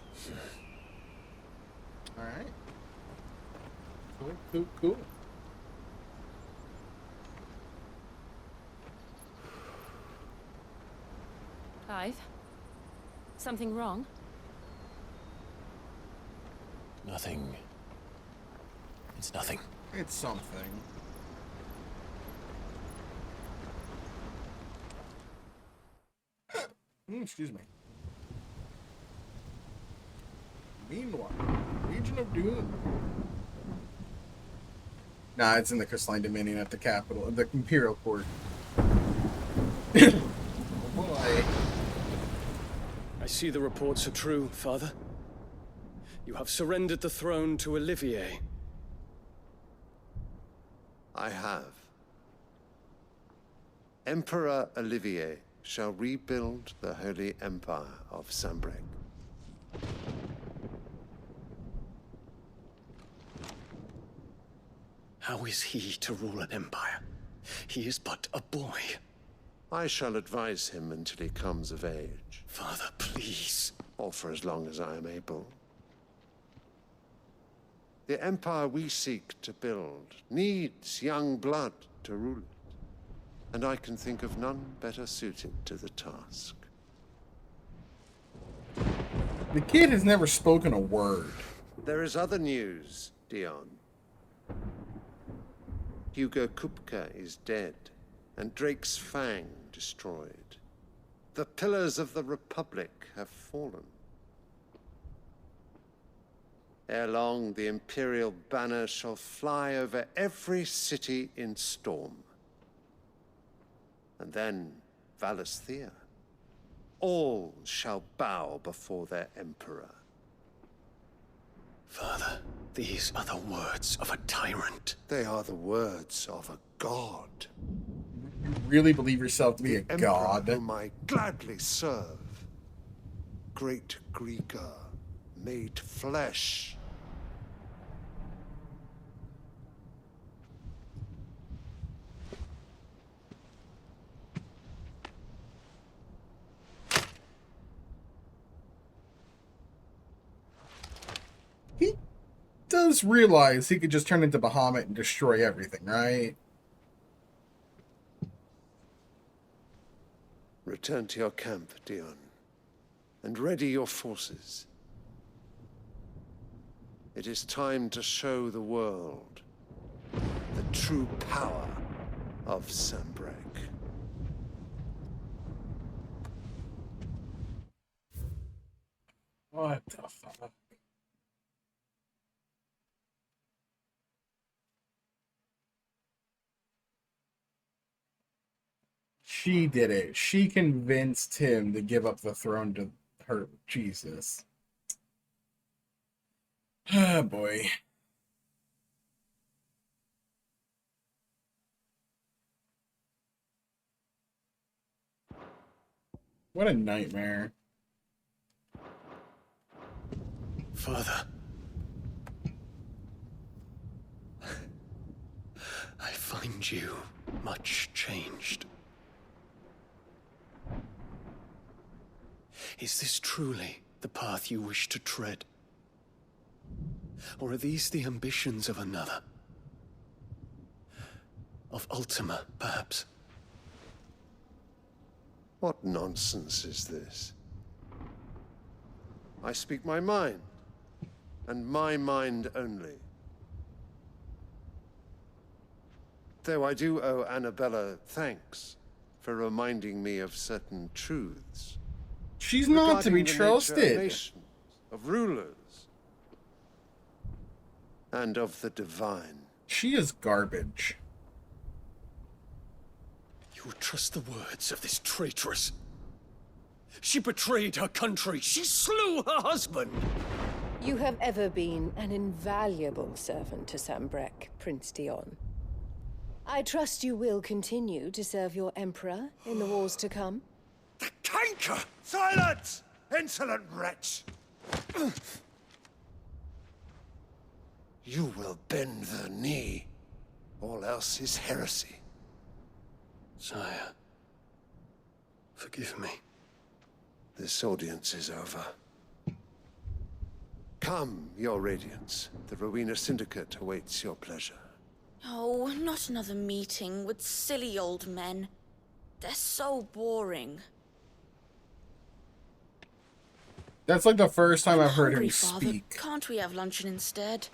Alright. Cool. Clive? Something wrong? Nothing. It's nothing. It's something. Excuse me. Meanwhile, Legion of Doom. Nah, it's in the Crystalline Dominion at the capital, the Imperial Court. Oh boy. I see the reports are true, Father. You have surrendered the throne to Olivier. I have. Emperor Olivier shall rebuild the Holy Empire of Sanbreque. How is he to rule an empire? He is but a boy. I shall advise him until he comes of age. Father, please. Or for as long as I am able. The empire we seek to build needs young blood to rule it. And I can think of none better suited to the task. The kid has never spoken a word. There is other news, Dion. Hugo Kupka is dead, and Drake's Fang destroyed. The pillars of the Republic have fallen. Ere long, the Imperial banner shall fly over every city in Storm. And then Valisthea. All shall bow before their emperor. Father, these are the words of a tyrant. They are the words of a god. You really believe yourself to be a god? Whom I gladly serve. Great Greeker, made flesh. He does realize he could just turn into Bahamut and destroy everything, right? Return to your camp, Dion, and ready your forces. It is time to show the world the true power of Sanbreque. What the fuck? She did it. She convinced him to give up the throne to her. Jesus. Ah, boy. What a nightmare. Father. I find you much changed. Is this truly the path you wish to tread? Or are these the ambitions of another? Of Ultima, perhaps? What nonsense is this? I speak my mind, and my mind only. Though I do owe Annabella thanks for reminding me of certain truths. She's not to be regarding the nature trusted. Of nations, of rulers, and of the divine. She is garbage. You trust the words of this traitress? She betrayed her country. She slew her husband. You have ever been an invaluable servant to Sambrek, Prince Dion. I trust you will continue to serve your Emperor in the wars to come. The canker! Silence! Insolent wretch! You will bend the knee. All else is heresy. Sire, forgive me. This audience is over. Come, your radiance. The Rowena Syndicate awaits your pleasure. Oh, not another meeting with silly old men. They're so boring. That's like the first time I've heard Hungry, him Father. speak. Can't we have luncheon instead?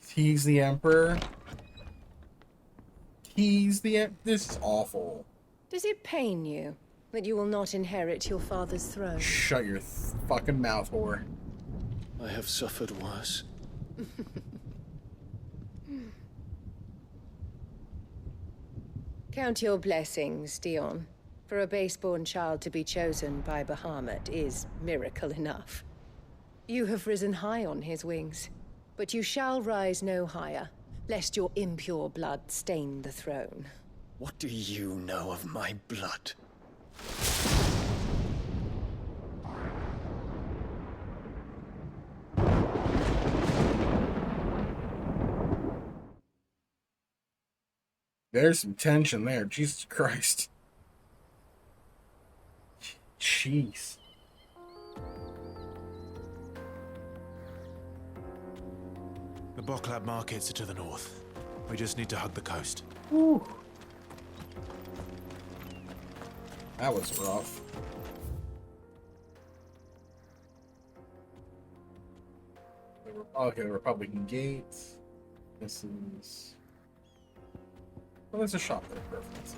He's the Emperor. He's the This is awful. Does it pain you that you will not inherit your father's throne? Shut your fucking mouth, whore. I have suffered worse. Count your blessings, Dion. For a base-born child to be chosen by Bahamut is miracle enough. You have risen high on his wings, but you shall rise no higher, lest your impure blood stain the throne. What do you know of my blood? There's some tension there. Jesus Christ. Jeez. The Boklab markets are to the north. We just need to hug the coast. Whew. That was rough. Okay, the Republican Gate. This is... Well, there's a shop there. Perfect.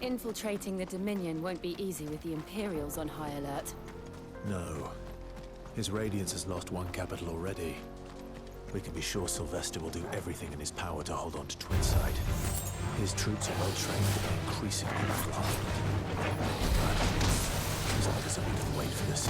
Infiltrating the Dominion won't be easy with the Imperials on high alert. No. His Radiance has lost one capital already. We can be sure Sylvester will do everything in his power to hold on to Twinside. His troops are well trained and increasingly battle-hardened. As long as we can wait for this.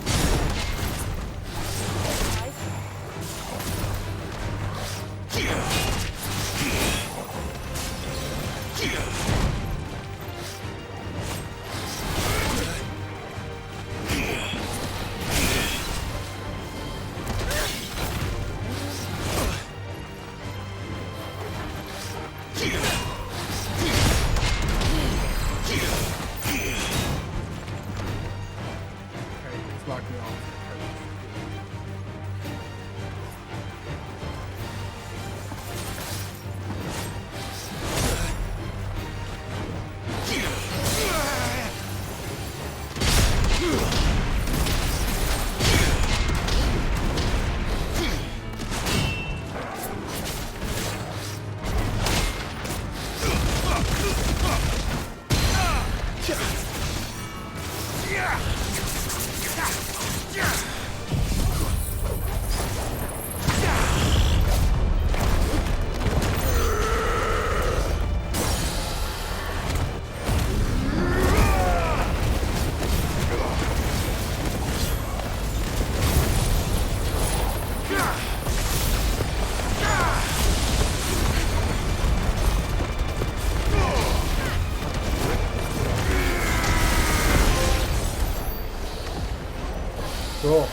Cool.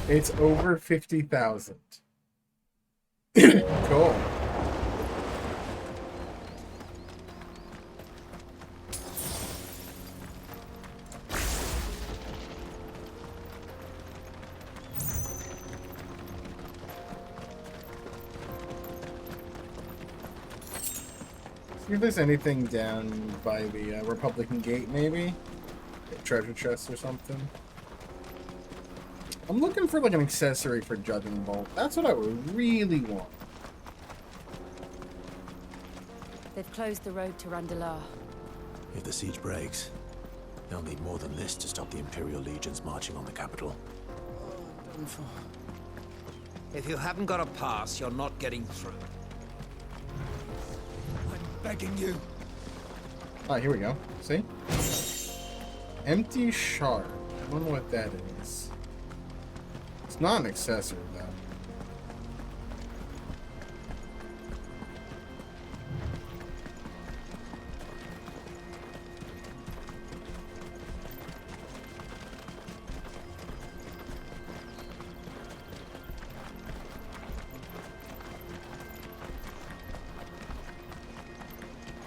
It's over 50,000. Cool. See if there's anything down by the Republican Gate, maybe? A treasure chest or something. I'm looking for like an accessory for Judging Bolt. That's what I would really want. They've closed the road to Randalar. If the siege breaks, they'll need more than this to stop the Imperial legions marching on the capital. If you haven't got a pass, you're not getting through. I'm begging you. Ah, here we go. See? Empty shard. I don't know what that is. It's not an accessory, though.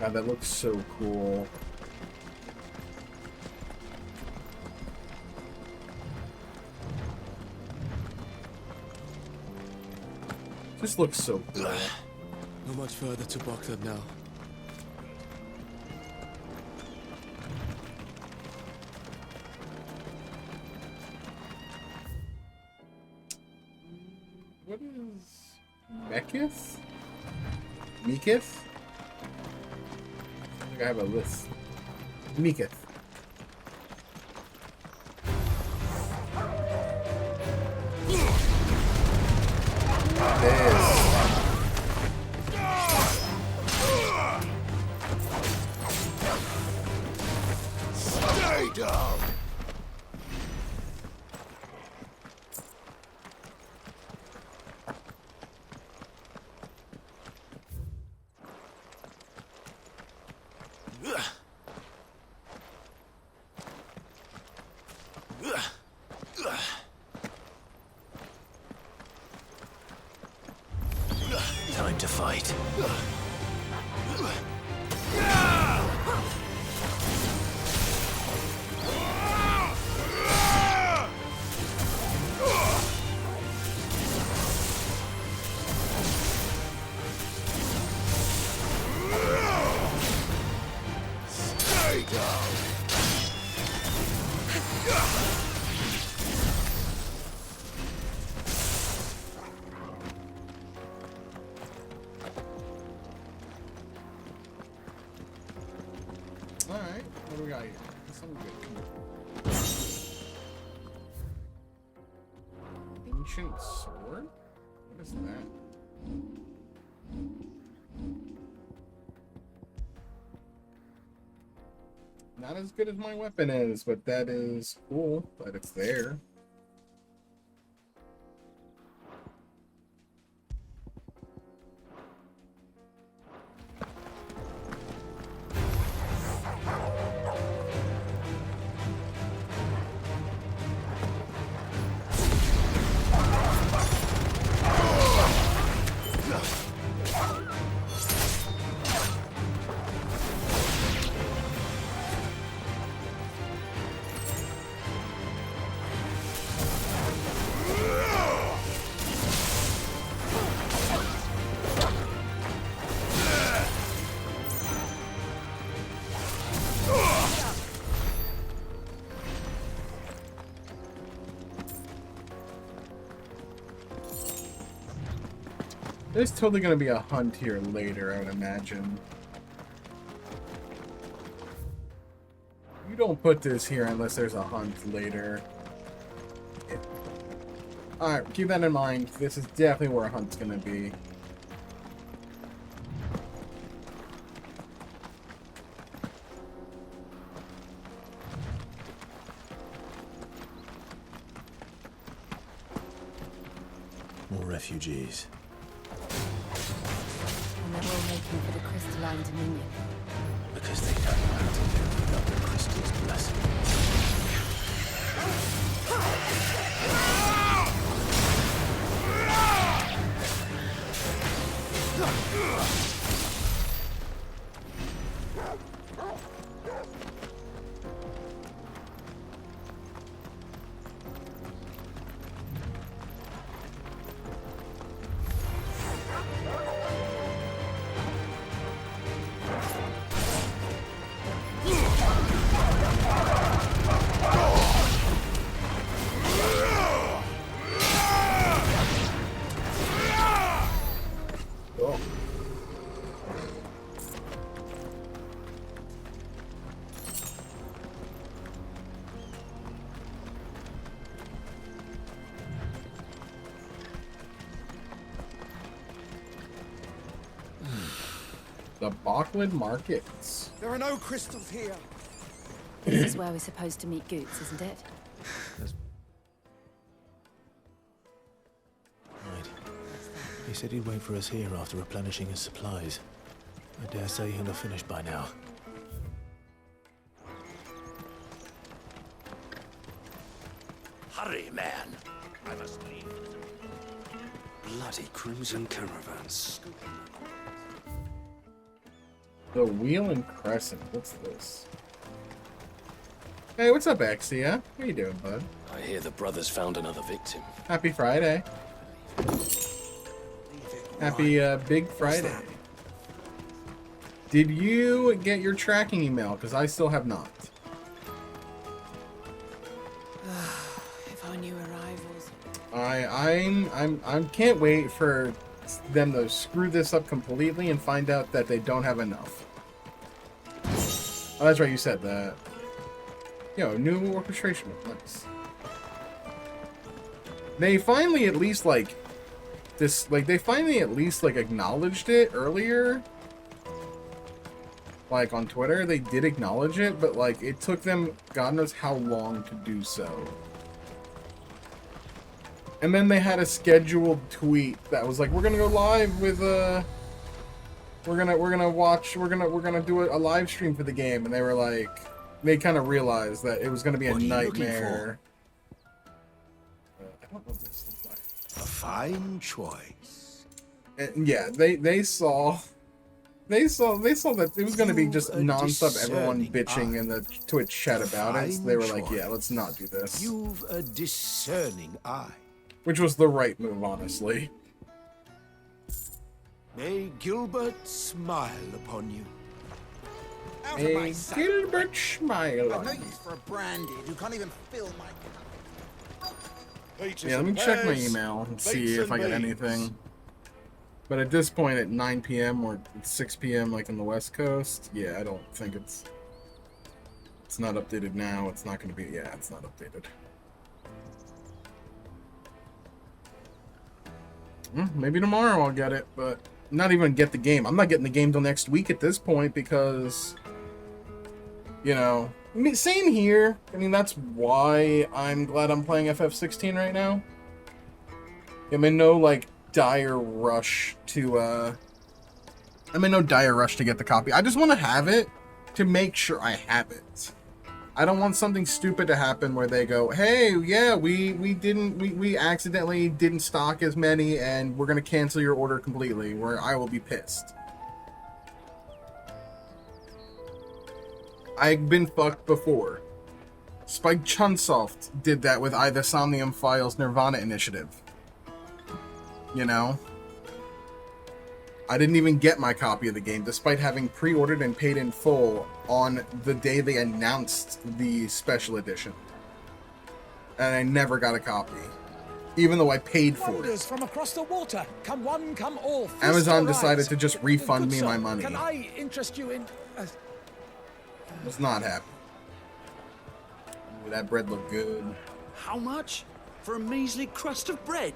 God, that looks so cool. This looks so cool. Not much further to Baghdad now. What is Mekith? Mekith? I think I have a list. Mekith. Stay down. Time to fight. Stay down. Alright, what do we got here? Something good. Ancient sword? What is that? Not as good as my weapon is, but that is cool that it's there. There's totally going to be a hunt here later, I would imagine. You don't put this here unless there's a hunt later. Yeah. Alright, keep that in mind. This is definitely where a hunt's going to be. More refugees. And they're all making for the crystalline dominion. Because they don't know how to live without the crystal's blessing. The Backlid Markets. There are no crystals here. This is where we're supposed to meet Goots, isn't it? Right. He said he'd wait for us here after replenishing his supplies. I dare say he'll have finished by now. Hurry, man. I must leave. Bloody crimson caravans. The Wheel and Crescent. What's this? Hey, what's up, Exia? How you doing, bud? I hear the brothers found another victim. Happy Friday. Happy Big Friday. Did you get your tracking email? Because I still have not. If I knew arrivals. I can't wait for them to screw this up completely and find out that they don't have enough. Oh, that's right, you said that. Yo, new orchestration. Nice. They finally at least like this, like they finally at least like acknowledged it earlier. Like on Twitter, they did acknowledge it, but like it took them God knows how long to do so. And then they had a scheduled tweet that was like, "We're gonna go live with we're gonna do a live stream for the game," and they were like, they kind of realized that it was gonna be a nightmare. I don't know what this looks like. A fine choice. And yeah, they saw that it was gonna be just nonstop everyone bitching in the Twitch chat about it. So they were like, "Yeah, let's not do this." You've a discerning eye. Which was the right move, honestly. May Gilbert smile upon you. Out Hey, of my sight. Gilbert smile. I've no use for a brandy who can't even fill my cup. Yeah, let me check my email and see if I get anything. But at this point, at 9 p.m. or 6 p.m. like on the West Coast, yeah, I don't think it's not updated now. It's not going to be, yeah, it's not updated. Maybe tomorrow I'll get it, but not even get the game. I'm not getting the game till next week at this point because, you know, I mean, same here. I mean, that's why I'm glad I'm playing FF16 right now. I'm in no, like, dire rush to get the copy. I just want to have it to make sure I have it. I don't want something stupid to happen where they go, "Hey, yeah, we accidentally didn't stock as many and we're going to cancel your order completely," where I will be pissed. I've been fucked before. Spike Chunsoft did that with either Somnium Files Nirvana Initiative. You know? I didn't even get my copy of the game, despite having pre-ordered and paid in full on the day they announced the special edition. And I never got a copy, even though I paid for it. Wonders from across the water. Come one, come all. Amazon decided to just refund me my money. Can I interest you in... Was not happy. Ooh, that bread looked good. How much? For a measly crust of bread?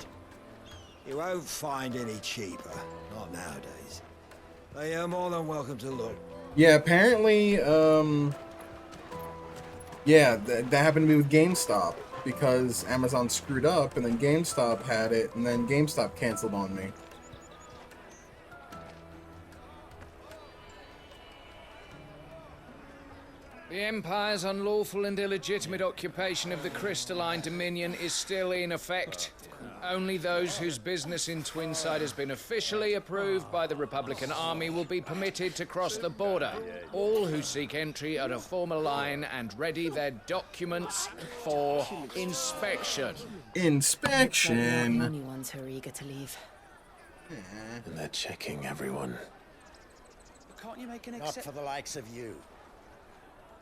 You won't find any cheaper. Not nowadays. But you're more than welcome to look. Yeah, apparently, yeah, that happened to me with GameStop, because Amazon screwed up, and then GameStop had it, and then GameStop canceled on me. The Empire's unlawful and illegitimate occupation of the Crystalline Dominion is still in effect. Only those whose business in Twinside has been officially approved by the Republican Army will be permitted to cross the border. All who seek entry are to form a line and ready their documents for inspection. Inspection? They're not the only ones who are eager to leave. And they're checking everyone. Can't you make an Not for the likes of you.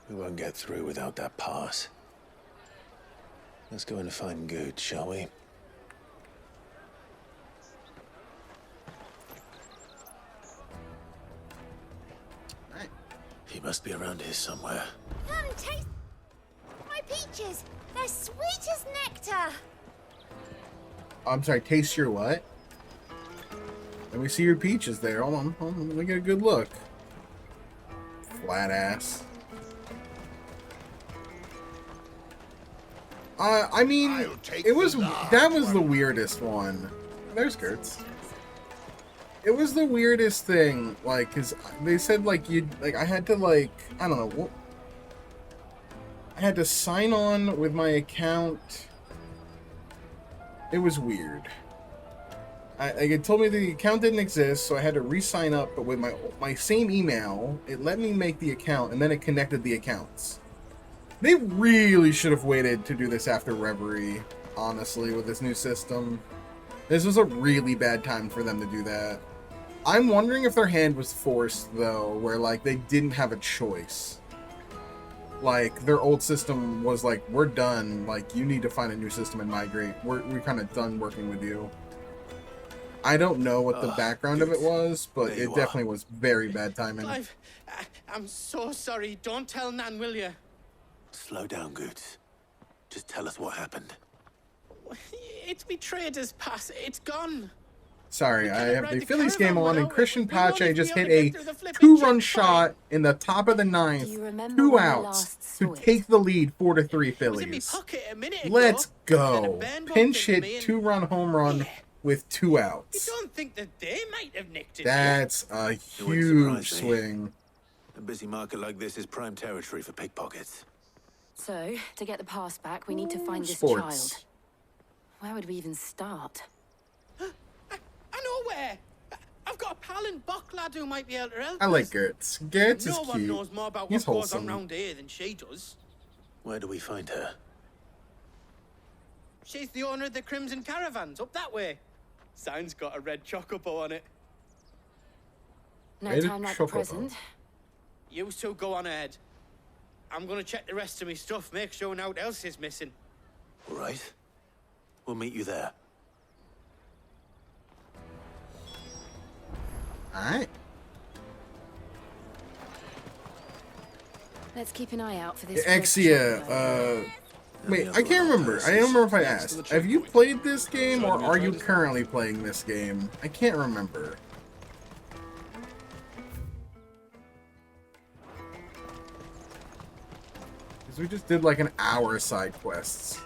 We won't get through without that pass. Let's go in and find Good, shall we? He must be around here somewhere. Come taste my peaches. They're sweet as nectar. I'm sorry, taste your what? Let me see your peaches there. Hold on, let me get a good look. flat ass. I mean, it was that was the weirdest one. There's Gertz. It was the weirdest thing, like, cause they said like I had to like I don't know what. I had to sign on with my account. It was weird. It told me the account didn't exist, so I had to re-sign up. But with my same email, it let me make the account, and then it connected the accounts. They really should have waited to do this after Reverie, honestly, with this new system. This was a really bad time for them to do that. I'm wondering if their hand was forced, though, where, like, they didn't have a choice. Like, their old system was like, we're done. Like, you need to find a new system and migrate. We're kind of done working with you. I don't know what the background of it was, but it definitely was very bad timing. Clive, I'm so sorry. Don't tell Nan, will you? Slow down, Goots. Just tell us what happened. It's betrayed us, Pass. It's gone. Sorry, I have the Phillies game on, and Christian Pache just hit a 2-run shot in the top of the ninth, 2 outs, to take the lead 4-3 Phillies. Let's go. Pinch hit 2-run home run with 2 outs. You don't think that they might have nicked it? That's a huge swing. A busy market like this is prime territory for pickpockets. So, to get the pass back, we need to find this Sports. child. Where would we even start? I know where. I've got a pal in Bocklad who might be able to help I like us. Gertz. Gertz is No one cute. knows more about He's what goes on wholesome. around here than she does. Where do we find her? She's the owner of the Crimson Caravans, up that way. Sign's got a red chocobo on it. No time like the present. You two go on ahead. I'm gonna check the rest of my stuff, make sure no one else is missing. All right. We'll meet you there. Alright. Let's keep an eye out for this. Exia, wait, I can't remember. I don't remember if I asked. Have you played this game, or are you currently playing this game? I can't remember. Because we just did like an hour side quests.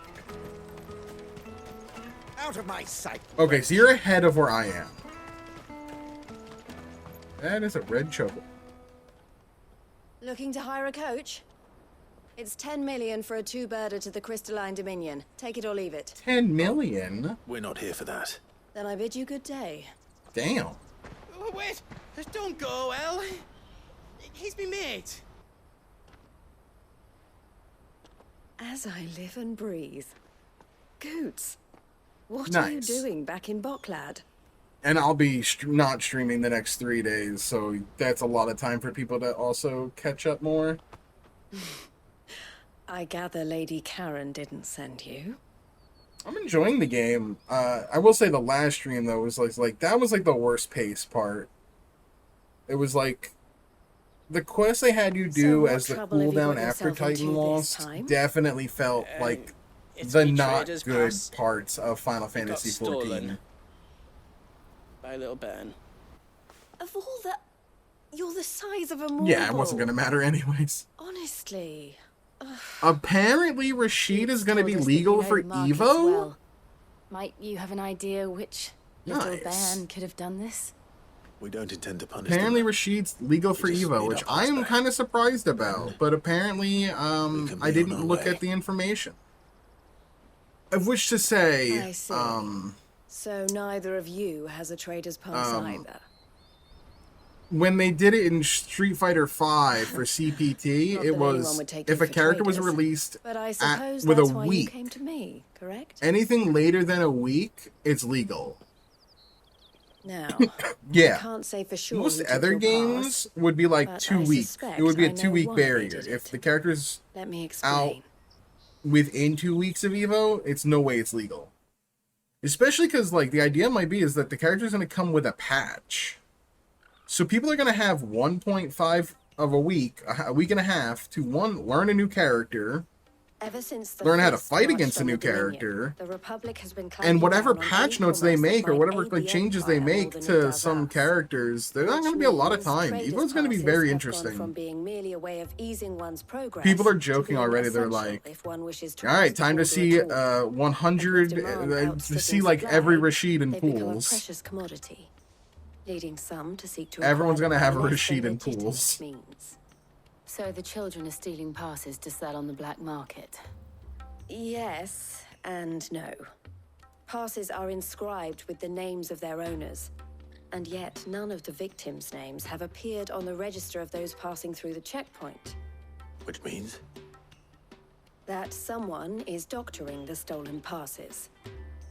Out of my sight. Okay, so you're ahead of where I am. That is a red chocolate. Looking to hire a coach? It's 10 million for a 2-birder to the Crystalline Dominion. Take it or leave it. 10 million? We're not here for that. Then I bid you good day. Damn. Oh, wait, don't go, El. He's me mate. As I live and breathe. Goots, what Nice. are you doing back in Bocklad? And I'll be not streaming the next 3 days, so that's a lot of time for people to also catch up more. I gather Lady Karen didn't send you. I'm enjoying the game. I will say the last stream though was like that was like the worst pace part. It was like the quest they had you do as the cooldown after Titan Lost definitely felt like the not good parts of Final Fantasy XIV. By little Ben. Of all the... You're the size of a marble. Yeah, it wasn't gonna matter anyways. Honestly. Apparently Rashid is gonna be Told us that you legal know for the markets Evo? well. Might you have an idea which little Nice. band could have done this? We don't intend to punish Apparently them. Rashid's legal for Evo, which I am kind of surprised about. But apparently, I didn't look at the information. Of which to say, I see. So neither of you has a trader's pass either. when they did it in Street Fighter V for CPT, Not it that anyone was would take you if a for character was traitors. released But I suppose with a that's why you week, came to me, correct? anything later than a week, it's legal. Now, Yeah. I can't say for sure. Most you took other your games pass, would be like but 2 I weeks. suspect It would be I a know 2 week why they barrier. did If it. the character's Let me out explain. within 2 weeks of Evo, it's no way it's legal. Especially because like the idea might be is that the character's going to come with a patch. So people are going to have 1.5 of a week and a half to one, learn a new character, Ever since the learn how to first fight march against a from new the Dominion, character. the Republic has been And clamping whatever down on patch any notes they commerce that make or might whatever aid like the changes they Empire more make than it to does some us. characters, there's not Which going to be a lot of means time. traders' Evo's going to be passes very have gone from interesting. being merely a way of easing one's progress People are to joking being already. They're essential like, if one wishes to all right, cross the time to border see at all. 100, Demand to outstripping see like supply, every Rashid in they become a pools. precious commodity, leading some to seek to Everyone's acquire going to have a them by less Rashid than in legitimate pools. means. So the children are stealing passes to sell on the black market. Yes and no. Passes are inscribed with the names of their owners, and yet none of the victims' names have appeared on the register of those passing through the checkpoint. Which means? That someone is doctoring the stolen passes.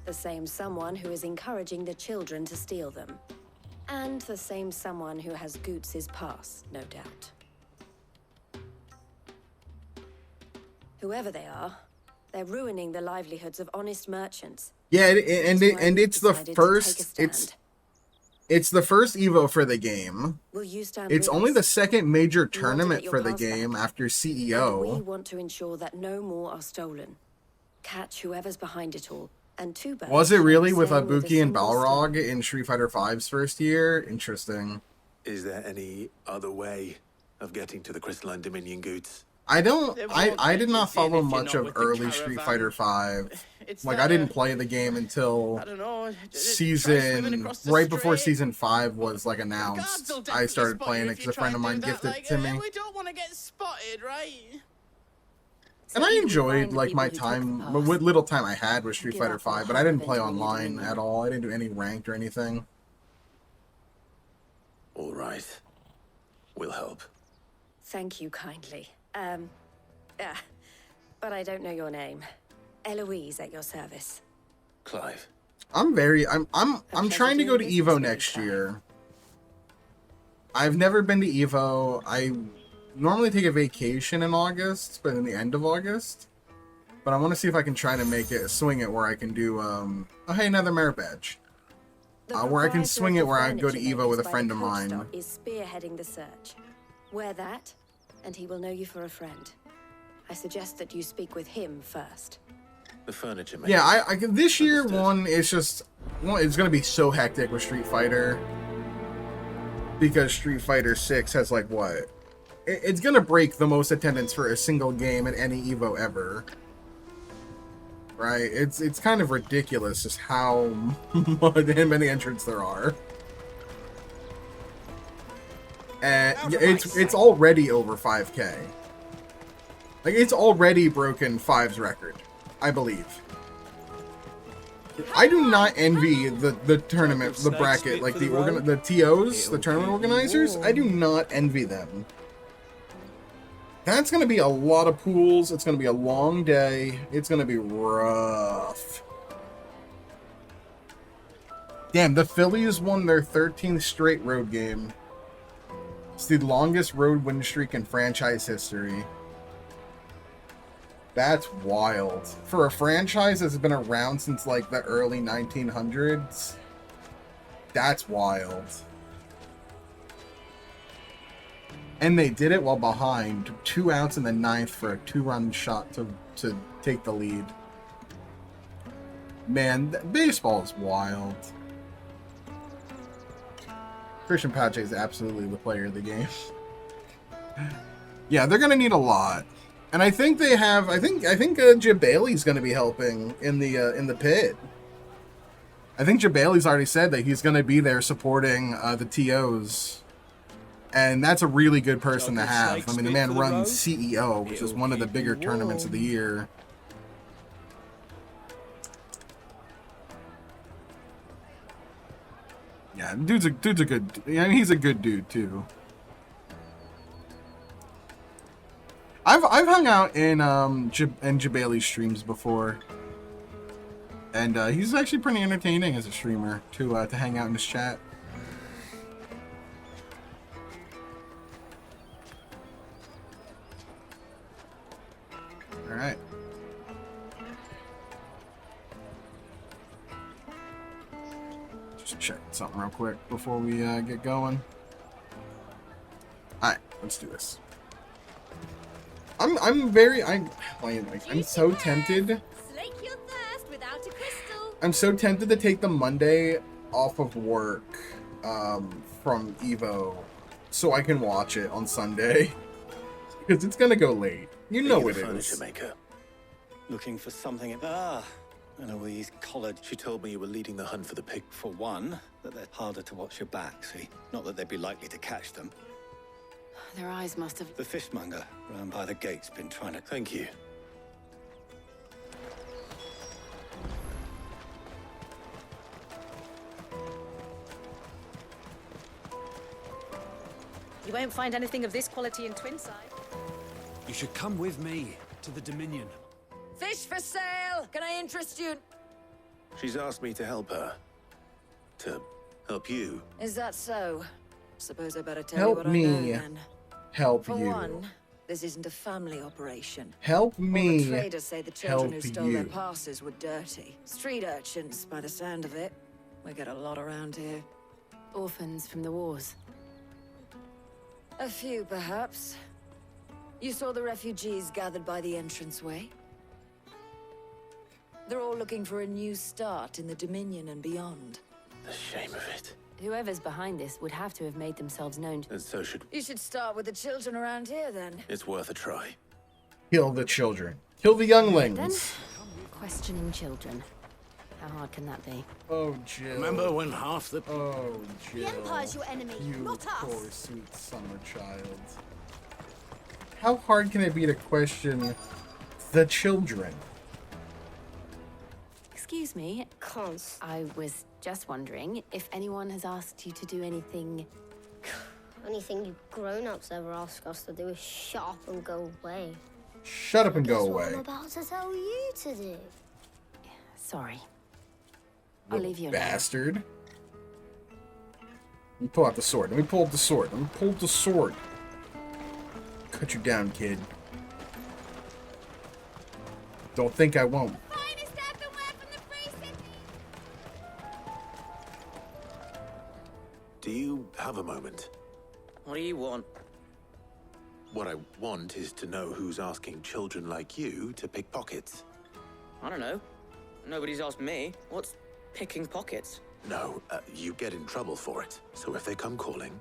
The same someone who is encouraging the children to steal them. And the same someone who has Goots's pass, no doubt. Whoever they are, they're ruining the livelihoods of honest merchants. Yeah, and it's the first it's the first Evo for the game. Will you stand It's with only us? the second major We want to tournament get your for the pass game back. after And we CEO. want to ensure that no more are stolen. Catch whoever's behind it all. And two birds Was it really shall with sail with a Ibuki and single stone. Balrog in Street Fighter V's first year? Interesting. Is there any other way of getting to the Crystalline Dominion goods? I did not follow much of early Street Fighter V. Like, I didn't play the game until season, right before season 5 was like announced. I started playing it because a friend of mine gifted it to me. We don't want to get spotted, right? And I enjoyed like my time, what little time I had with Street Fighter V, but I didn't play online at all. I didn't do any ranked or anything. All right. We'll help. Thank you kindly. But I don't know your name. Eloise at your service. Clive. I'm trying to go to Evo next year. I've never been to Evo. I normally take a vacation in August, but in the end of August. But I want to see if I can try to swing it where I can do, oh hey, another merit badge. Where I can swing it where I go to Evo with a friend of mine. Is spearheading the search. Wear that, and he will know you for a friend. I suggest that you speak with him first. The furniture man. Yeah, this year one is just, it's gonna be so hectic with Street Fighter because Street Fighter 6 has like what? It's gonna break the most attendance for a single game in any Evo ever. Right? It's kind of ridiculous just how many entrants there are. And it's already over 5K. Like, it's already broken 5's record, I believe. I do not envy the tournament, the bracket, like the TOs, the tournament organizers. I do not envy them. That's going to be a lot of pools. It's going to be a long day. It's going to be rough. Damn, the Phillies won their 13th straight road game. It's the longest road win streak in franchise history. That's wild. For a franchise that's been around since like the early 1900s, that's wild. And they did it while behind. 2 outs in the 9th for a 2-run shot to take the lead. Man, baseball is wild. Christian Pache is absolutely the player of the game. Yeah, they're gonna need a lot. And I think they have. I think Jabali's going to be helping in the pit. I think Jabali's already said that he's going to be there supporting the TOs, and that's a really good person to have. I mean, the man runs CEO, which is one of the bigger tournaments of the year. Yeah, dude's a good. I mean, he's a good dude too. I've hung out in Jabali's streams before, and he's actually pretty entertaining as a streamer to hang out in his chat. All right. Just check something real quick before we get going. All right, let's do this. I'm so tempted. Slake your thirst without a crystal. I'm so tempted to take the Monday off of work from Evo so I can watch it on Sunday. Because it's gonna go late. You know it is. Maker. Looking for something. I know these collared. She told me you were leading the hunt for the pig. For one, that they're harder to watch your back, see? Not that they'd be likely to catch them. Their eyes must have... The fishmonger round by the gate's been trying to... Thank you. You won't find anything of this quality in Twinside. You should come with me to the Dominion. Fish for sale! Can I interest you? She's asked me to help her. To help you. Is that so? Suppose I better tell Help you what me. I know then. Help For you. one, this isn't a family operation. Help me. All the traders say the children who help stole their you. passes were dirty. Street urchins, by the sound of it. We get a lot around here. Orphans from the wars. A few, perhaps. You saw the refugees gathered by the entranceway? They're all looking for a new start in the Dominion and beyond. The shame of it. Whoever's behind this would have to have made themselves known. And so should... You should start with the children around here, then. It's worth a try. Kill the children. Kill the younglings. Then, questioning children. How hard can that be? Oh, Jill. Remember when half the... Oh, Jill. The Empire's your enemy, You not us. poor sweet summer child. How hard can it be to question the children? Excuse me. Cons. I was just wondering if anyone has asked you to do anything... Anything you grown-ups ever ask us to do is shut up and go away. Shut up and go Guess what away. I'm about to tell you to do. Sorry. I'll leave you alone. Bastard. Let me pull out the sword. Let me pull up the sword. Let me pull up the sword. Cut you down, kid. Don't think I won't. Finest earthenware from the Free City. Do you have a moment? What do you want? What I want is to know who's asking children like you to pick pockets. I don't know. Nobody's asked me. What's picking pockets? No, you get in trouble for it. So if they come calling,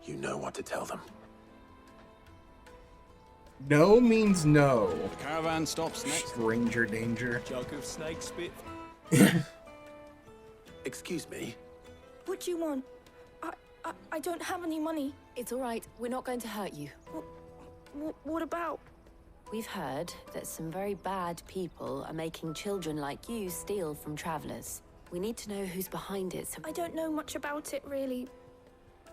you know what to tell them. No means no. The caravan stops next. Stranger danger. Jug of snake spit. Excuse me? What do you want? I don't have any money. It's all right. We're not going to hurt you. What about? We've heard that some very bad people are making children like you steal from travelers. We need to know who's behind it. So I don't know much about it, really.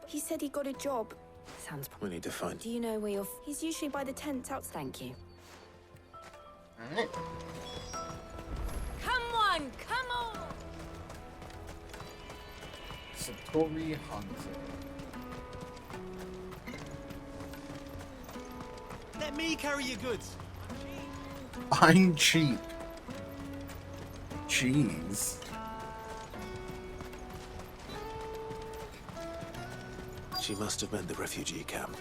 He said he got a job. Sounds... We need to find... Do you know where you're... He's usually by the tents out... Thank you. Alright. Come on, come on. Satori Hanzo. Let me carry your goods. I'm cheap. Jeez. She must have meant the refugee camp.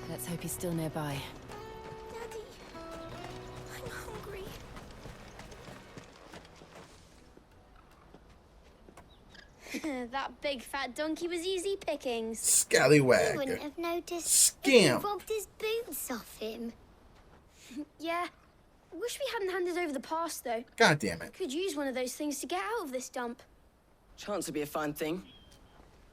Let's hope he's still nearby. Daddy, I'm hungry. That big fat donkey was easy pickings. Scallywag. You wouldn't have noticed Scamp. if you robbed his boots off him. Yeah. Wish we hadn't handed over the pass, though. God damn it. Could use one of those things to get out of this dump. Chance would be a fine thing.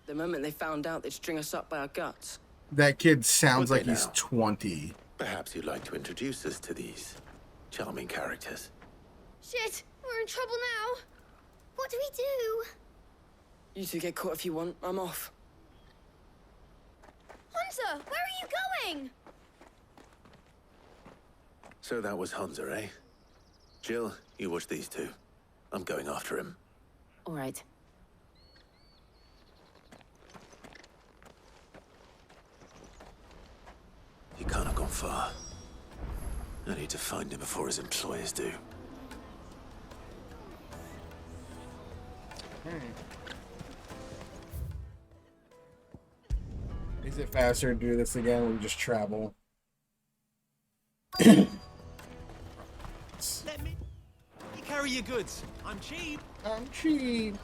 The moment they found out, they'd string us up by our guts. That kid sounds Would like they he's now? 20. Perhaps you'd like to introduce us to these charming characters. Shit, we're in trouble now. What do we do? You two get caught if you want. I'm off. Hunter, where are you going? So that was Hunter, eh? Jill, you watch these two. I'm going after him. All right. He can't have gone far. I need to find him before his employers do. Is it faster to do this again? We just travel. Let me carry your goods. I'm cheap. I'm cheap.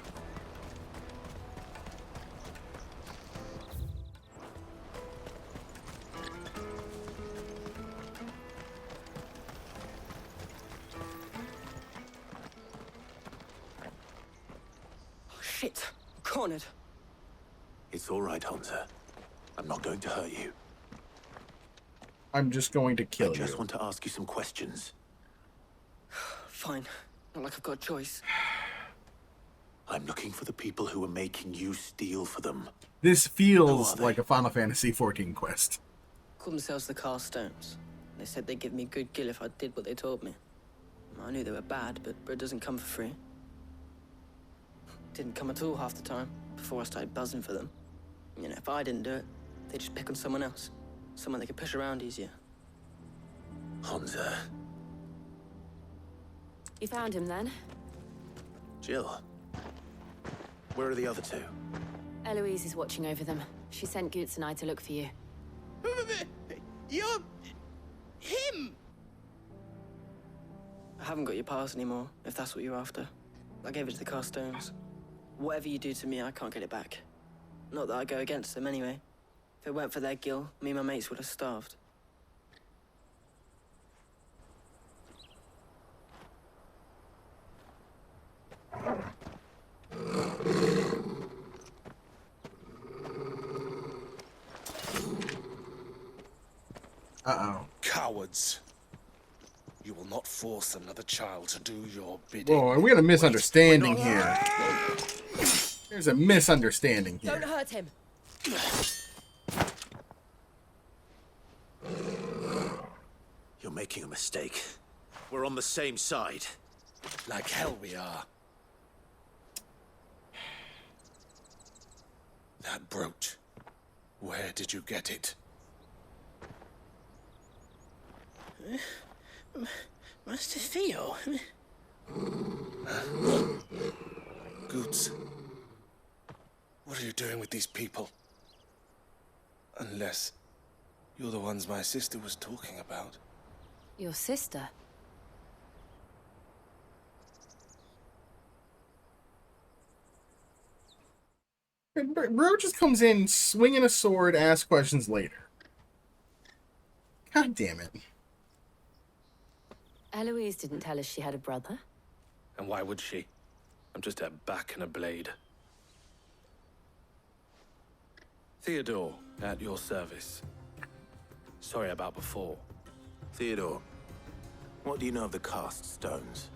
Oh, shit. Cornered. It's all right, Hunter. I'm not going to hurt you. I'm just going to kill you. I just want to ask you some questions. Fine. Not like I've got a choice. I'm looking for the people who are making you steal for them. This feels like a Final Fantasy XIV quest. Called themselves the Carstones. They said they'd give me good gil if I did what they told me. I knew they were bad, but bread doesn't come for free. Didn't come at all half the time, before I started buzzing for them. You know, if I didn't do it, they'd just pick on someone else. Someone they could push around easier. Hansa. You found him then? Jill. Where are the other two? Eloise is watching over them. She sent Goots and I to look for you. You're... him! I haven't got your pass anymore, if that's what you're after. I gave it to the Carstones. Whatever you do to me, I can't get it back. Not that I go against them anyway. If it weren't for their gil, me and my mates would have starved. Uh-oh. Cowards. You will not force another child to do your bidding. Whoa, we got a misunderstanding here. There's a misunderstanding here. Don't hurt him. You're making a mistake. We're on the same side. Like hell we are. That brooch. Where did you get it? Master Theo. Goots. What are you doing with these people? Unless you're the ones my sister was talking about. Your sister? Bro just comes in, swinging a sword, asks questions later. God damn it. Eloise didn't tell us she had a brother. And why would she? I'm just a back and a blade. Theodore, at your service. Sorry about before. Theodore, what do you know of the Cast Stones?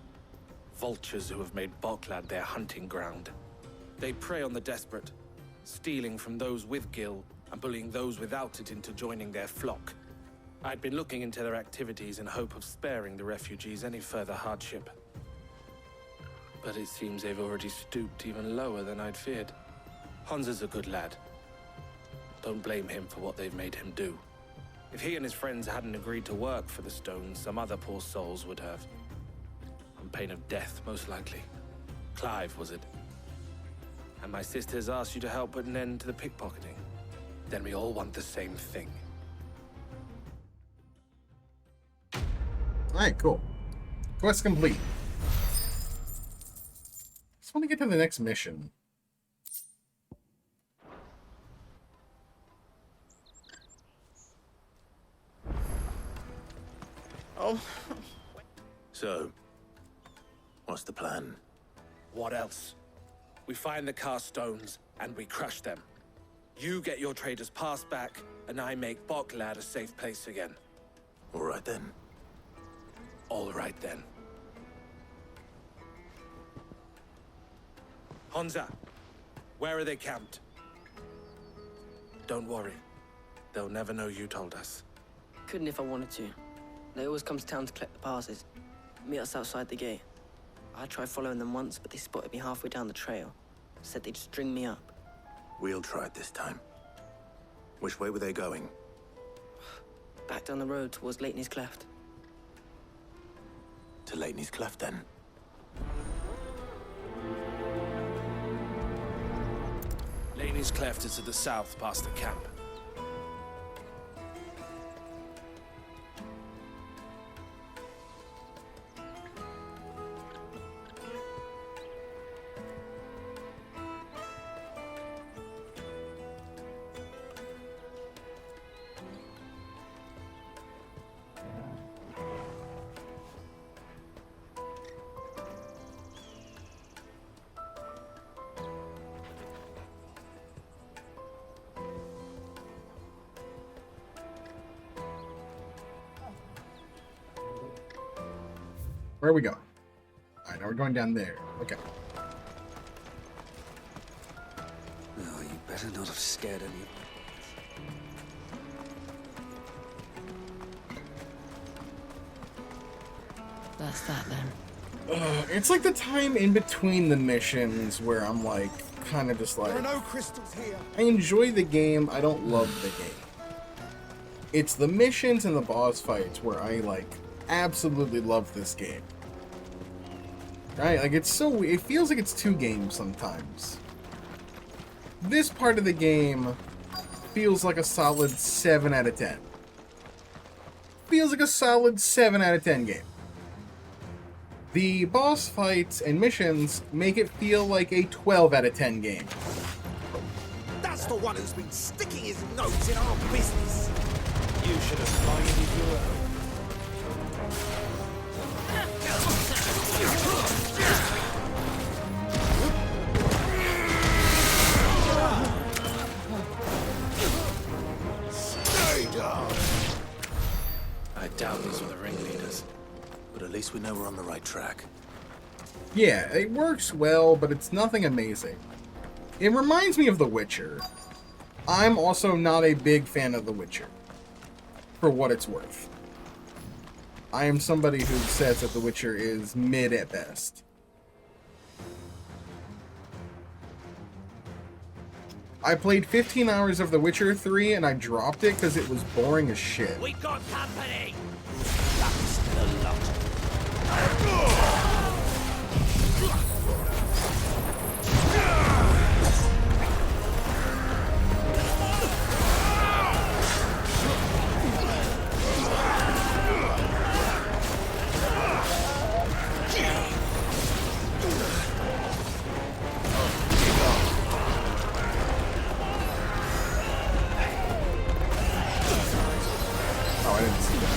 Vultures who have made Boklad their hunting ground. They prey on the desperate, stealing from those with gil and bullying those without it into joining their flock. I'd been looking into their activities in hope of sparing the refugees any further hardship. But it seems they've already stooped even lower than I'd feared. Hansa's a good lad. Don't blame him for what they've made him do. If he and his friends hadn't agreed to work for the Stones, some other poor souls would have. On pain of death, most likely. Clive, was it? And my sisters asked you to help put an end to the pickpocketing. Then we all want the same thing. Alright, cool. Quest complete. Just want to get to the next mission. Oh. So, what's the plan? What else? We find the Carstones and we crush them. You get your trader's pass back, and I make Boklad a safe place again. All right then. All right then. Hansa, where are they camped? Don't worry. They'll never know you told us. Couldn't if I wanted to. They always come to town to collect the passes. Meet us outside the gate. I tried following them once, but they spotted me halfway down the trail. Said they'd string me up. We'll try it this time. Which way were they going? Back down the road towards Leighton's Cleft. To Leighton's Cleft, then? Leighton's Cleft is to the south, past the camp. Where are we going? Alright, now we're going down there. Okay. Oh, you better not have scared any. That's that then. It's like the time in between the missions where I'm like, kind of just like, There are no crystals here. I enjoy the game, I don't love the game. It's the missions and the boss fights where I like absolutely love this game. Right? Like it feels like it's two games sometimes. This part of the game feels like a solid 7 out of 10. Feels like a solid 7 out of 10 game. The boss fights and missions make it feel like a 12 out of 10 game. That's the one who's been sticking his nose in our business. You should have minded your own. Stay down. I doubt these were the ringleaders. But at least we know we're on the right track. Yeah, it works well, but it's nothing amazing. It reminds me of The Witcher. I'm also not a big fan of The Witcher, for what it's worth. I am somebody who says that The Witcher is mid at best. I played 15 hours of The Witcher 3 and I dropped it because it was boring as shit. We got company. That's the lot. Oh, I didn't see that.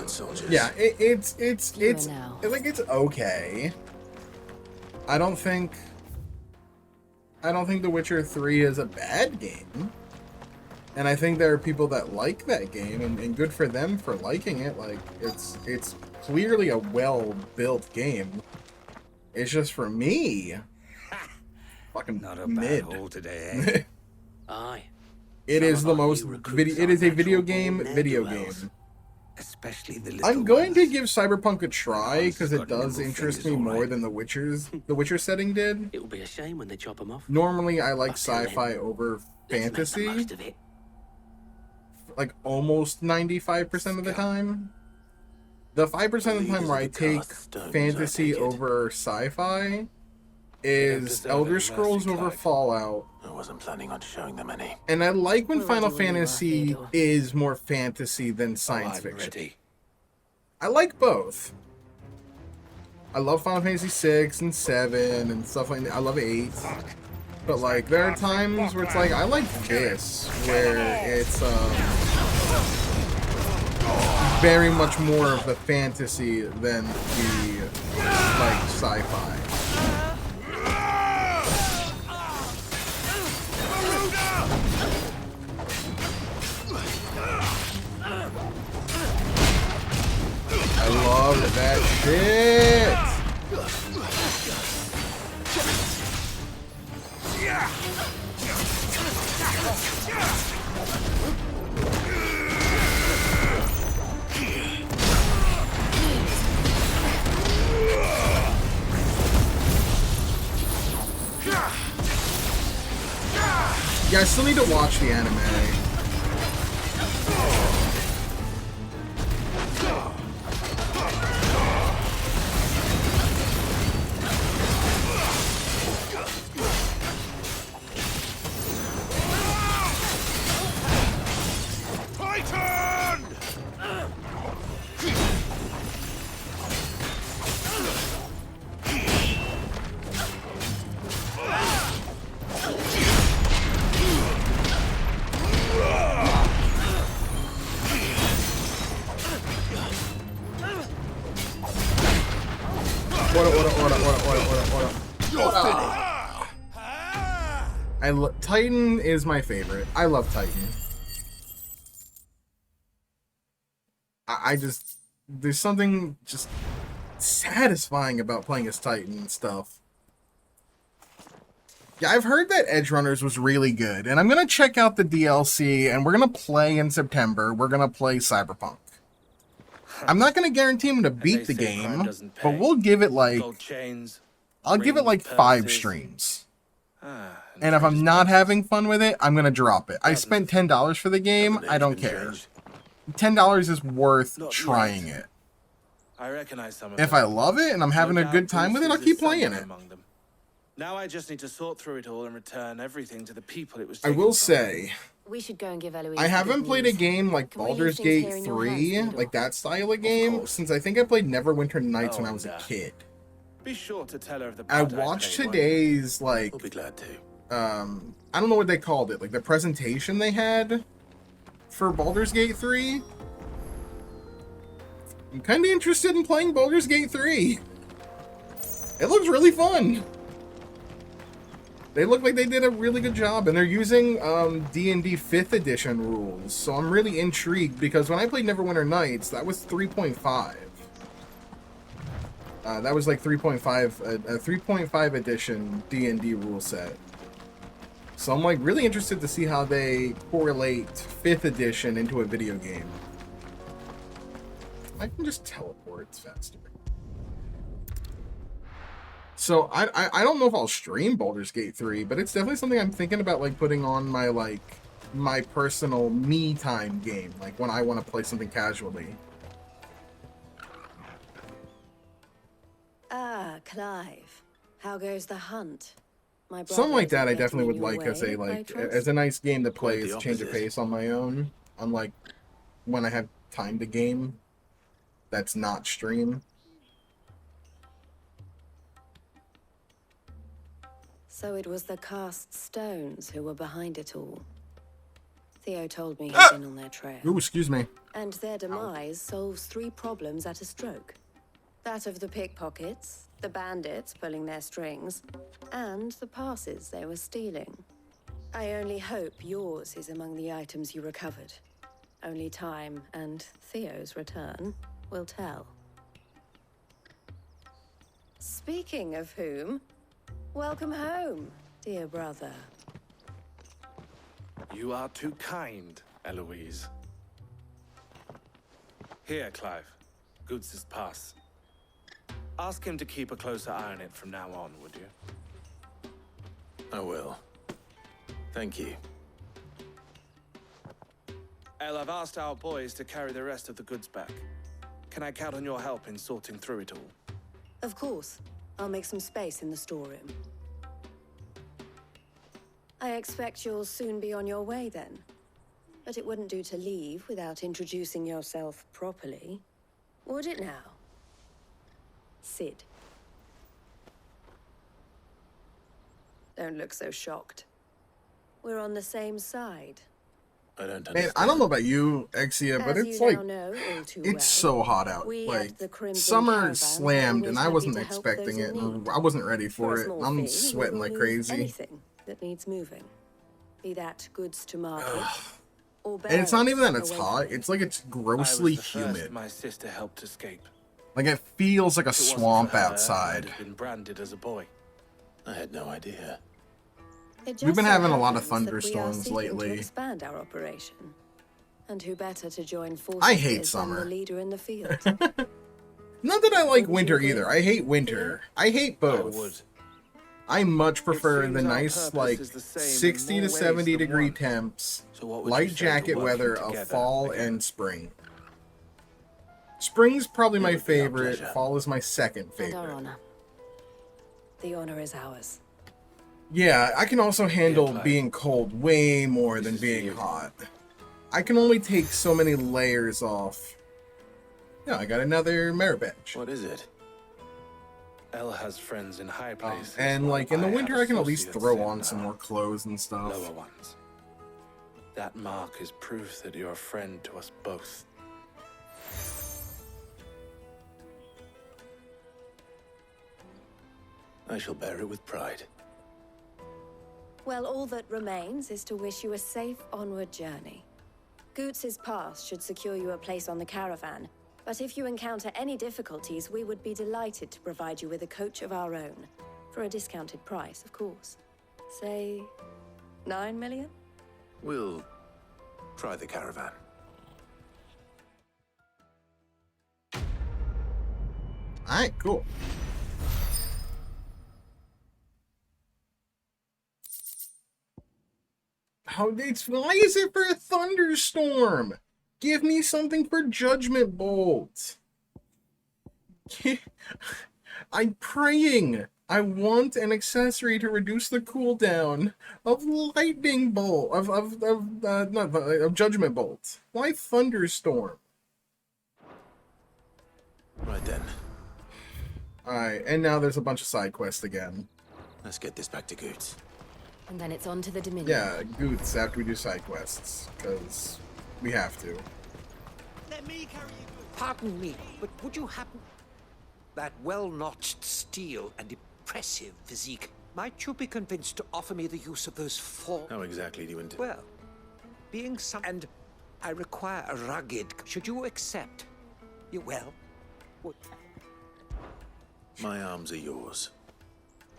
Soldiers. Yeah, it's like it's okay. I don't think The Witcher 3 is a bad game. And I think there are people that like that game, and good for them for liking it. Like it's clearly a well-built game. It's just for me, fucking Not a mid. bad haul today, eh? Aye. It is the most it is a video game. Especially the I'm going to give Cyberpunk a try because it does interest me more than The Witcher setting did. It will be a shame when they chop them off. Normally, I like sci-fi over fantasy. Like almost 95% of the time. The 5% of the time where I take fantasy over sci-fi is Elder Scrolls over Fallout. I wasn't planning on showing them any. And I like when Final Fantasy is more fantasy than science fiction. I like both. I love Final Fantasy 6 and 7 and stuff like that. I love 8. But like there are times where it's like I like this where it's very much more of the fantasy than the like sci-fi. I love that shit. Yeah, I still need to watch the anime. Titan is my favorite. I love Titan. I just, there's something just satisfying about playing as Titan and stuff. Yeah, I've heard that Edge Runners was really good, and I'm gonna check out the DLC, and we're gonna play in September. We're gonna play Cyberpunk. I'm not gonna guarantee him to beat the game, but we'll give it like, I'll give it like 5 streams. And if I'm not having fun with it, I'm gonna drop it. I spent $10 for the game. I don't care. $10 is worth trying it. I recognize some of If them. I love it and I'm having a good time with it, I'll keep playing it. Now I just need to sort through it all and return everything to the people it was I taken will from. say, We should go and give Eloise I the haven't good played a news. game like Can we leave Baldur's things Gate here in your 3, hands, like that style of game, since I think I played Neverwinter Nights when I was a kid. Be sure to tell her of the I part watched played, won't today's, like, We'll be glad to. I don't know what they called it, like the presentation they had for Baldur's Gate 3. I'm kind of interested in playing Baldur's Gate 3. It looks really fun. They look like they did a really good job, and they're using D&D 5th edition rules, so I'm really intrigued, because when I played Neverwinter Nights, that was 3.5. That was like 3.5, a 3.5 edition D&D rule set. So I'm like really interested to see how they correlate 5th edition into a video game. I can just teleport faster. So I don't know if I'll stream Baldur's Gate 3, but it's definitely something I'm thinking about, like putting on my my personal me time game, like when I want to play something casually. Ah, Clive. How goes the hunt? My Something like brother that I isn't definitely would getting in like your as a way, I trust? as a nice game to play Quite as the a change of opposite. pace on my own. Unlike when I have time to game that's not stream. So it was the cast stones who were behind it all. Theo told me he'd been on their trail. Ooh, excuse me. And their demise solves 3 problems at a stroke. That of the pickpockets, the bandits pulling their strings, and the passes they were stealing. I only hope yours is among the items you recovered. Only time and Theo's return will tell. Speaking of whom, welcome home, dear brother. You are too kind, Eloise. Here, Clive. Goods' pass. Ask him to keep a closer eye on it from now on, would you? I will. Thank you. El, I've asked our boys to carry the rest of the goods back. Can I count on your help in sorting through it all? Of course. I'll make some space in the storeroom. I expect you'll soon be on your way then. But it wouldn't do to leave without introducing yourself properly. Would it now? Sid. Don't look so shocked. We're on the same side. I don't Man, understand. I don't know about you, Exia, but As it's you like now know all too it's well, so hot out. we Like at the Crimson summer Caravan slammed, are and always I happy wasn't to help expecting those it. in And need. I wasn't ready for a it. small I'm fee, sweating we'll like move crazy. Anything that needs moving. Be that goods to market, or And it's not even that barrels it's away hot. from It's like it's I grossly was the first humid. my sister helped escape. Like it feels like a If it wasn't swamp for her, outside. I'd have been branded as a boy. I had no idea. It just We've been so having a lot of happens that we are thunderstorms seeking lately. To expand our operation. And who better to join forces I hate with summer. than the leader in the field? Not that I like winter either. I hate winter. I hate both. I much prefer the seems our nice, purpose like, is the same in 60 more to ways 70 than degree one. temps, So what would you light say to jacket working weather of together fall again? and spring. Spring's probably my would be our favorite. pleasure. Fall is my second And our favorite. honor. The honor is ours. Yeah, I can also handle Clive. being cold way more than is for being you. hot. I can only take so many layers off. Yeah, I got another merit badge. What is it? El has friends in high places. And while like in the I have winter, I can at least associates throw in, on some more clothes and stuff. lower ones. That mark is proof that you're a friend to us both. I shall bear it with pride. Well, all that remains is to wish you a safe onward journey. Goots's pass should secure you a place on the caravan, but if you encounter any difficulties, we would be delighted to provide you with a coach of our own. For a discounted price, of course. Say, 9 million? We'll try the caravan. Alright, cool. Why is it for a thunderstorm? Give me something for Judgment Bolt. I'm praying. I want an accessory to reduce the cooldown of Lightning Bolt, of Judgment Bolt. Why Thunderstorm? Right then. Alright, and now there's a bunch of side quests again. Let's get this back to Goots. And then it's on to the Dominion. Yeah, Goots after we do side quests, because we have to. Let me carry you. Pardon me, but would you happen... That well-notched steel and impressive physique, might you be convinced to offer me the use of those four... How exactly do you intend? Well, being some... And I require a rugged... Should you accept? You well? Would... My arms are yours.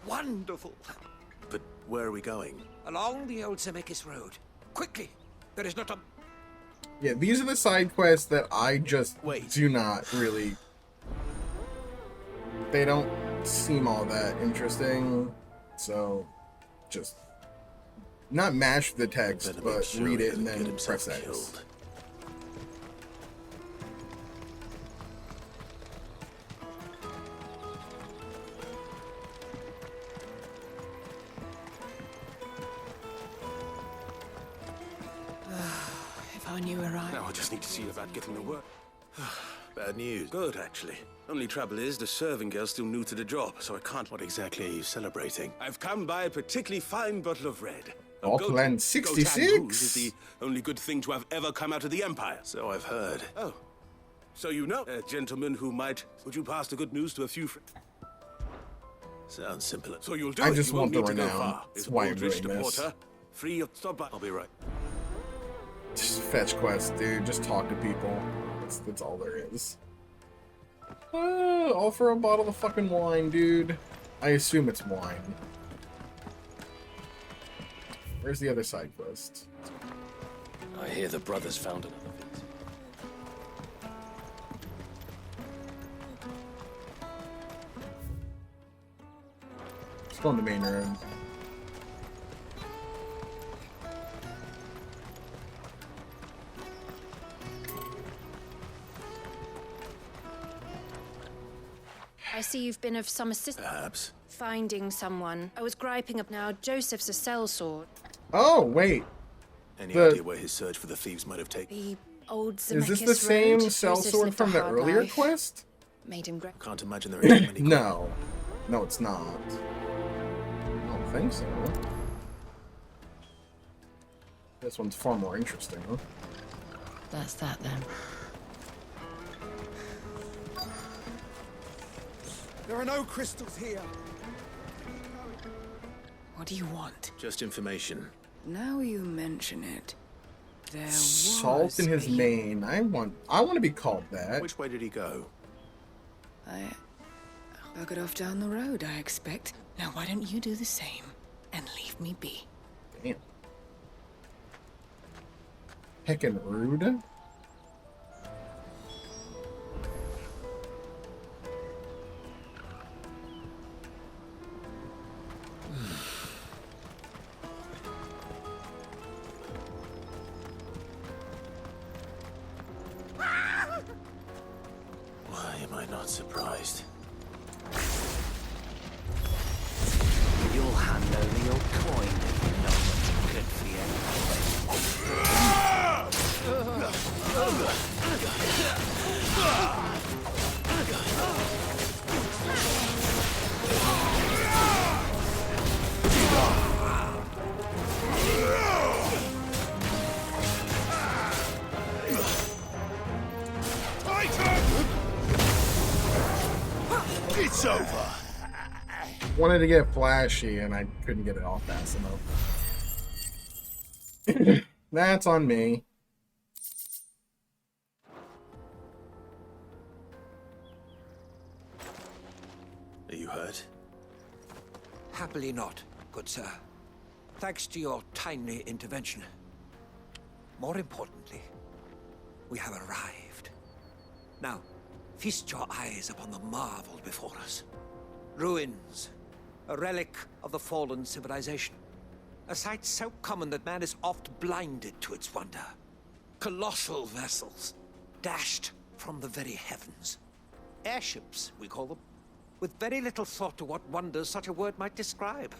Wonderful! But where are we going? Along the old Zemeckis Road. Quickly! There is not a... Yeah, these are the side quests that I just do not really... They don't seem all that interesting, so just not mash the text, but sure read he it and doesn't then get himself press X. killed. If I knew where I... Now I just need to see about getting to work. Bad news. Good, actually. Only trouble is, the serving girl's still new to the job, so I can't... What exactly are you celebrating? I've come by a particularly fine bottle of red. Auckland 66? Is the only good thing to have ever come out of the Empire. So I've heard. Oh. So you know a gentleman who might... Would you pass the good news to a few friends? Sounds simple. So you'll do I it. just You want won't the need to go renown. far. That's It's why I'm Aldrich doing to this. Porter. Free of... Stop by. I'll be right. Just fetch quests, dude. Just talk to people. That's all there is. All for a bottle of fucking wine, dude. I assume it's wine. Where's the other side quest? I hear the brothers found another victim. Let's go on the main road. I see you've been of some assistance. Perhaps. Finding someone. I was griping up now. Joseph's a sellsword. Oh, wait. Any idea where his search for the thieves might have taken? The old Is this Zemeckis the same Road. sellsword Joseph's from lived a the hard earlier life. quest? Made him great. Can't imagine there are too many. No. No, it's not. I don't think so. This one's far more interesting, huh? That's that then. There are no crystals here. What do you want? Just information. Now you mention it. There Salt was in his a- mane. I want to be called that. Which way did he go? I got off down the road, I expect. Now why don't you do the same and leave me be? Damn. Heckin' rude. Why am I not surprised? You'll hand over your coin if you know what's good for It's over. Wanted to get flashy and I couldn't get it off fast enough. That's on me. happily not, good sir. Thanks to your timely intervention. More importantly, we have arrived. Now, feast your eyes upon the marvel before us. Ruins, a relic of the fallen civilization. A sight so common that man is oft blinded to its wonder. Colossal vessels, dashed from the very heavens. Airships, we call them, with very little thought to what wonders such a word might describe.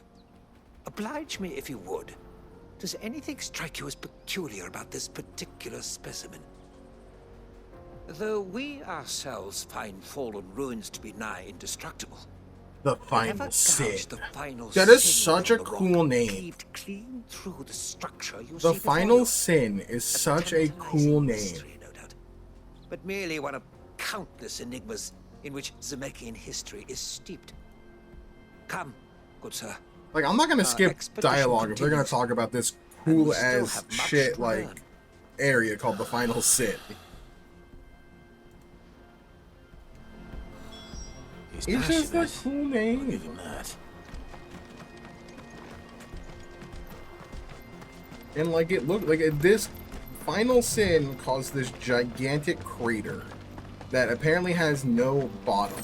Oblige me if you would. Does anything strike you as peculiar about this particular specimen? Though we ourselves find fallen ruins to be nigh indestructible. The Final Sin. The final That is sin such a from the cool rock, name. cleaved clean through the structure you The see before Final you. Sin is such a cool name. But merely one of countless enigmas in which Zemeckis history is steeped. Come, good sir. Like, I'm not gonna skip expedition dialogue if they're gonna continues. talk about this And we cool still as have much shit to like learn. area called the Final Sin. It's just a cool name. Give him that. And like it looked like this Final Sin caused this gigantic crater that apparently has no bottom.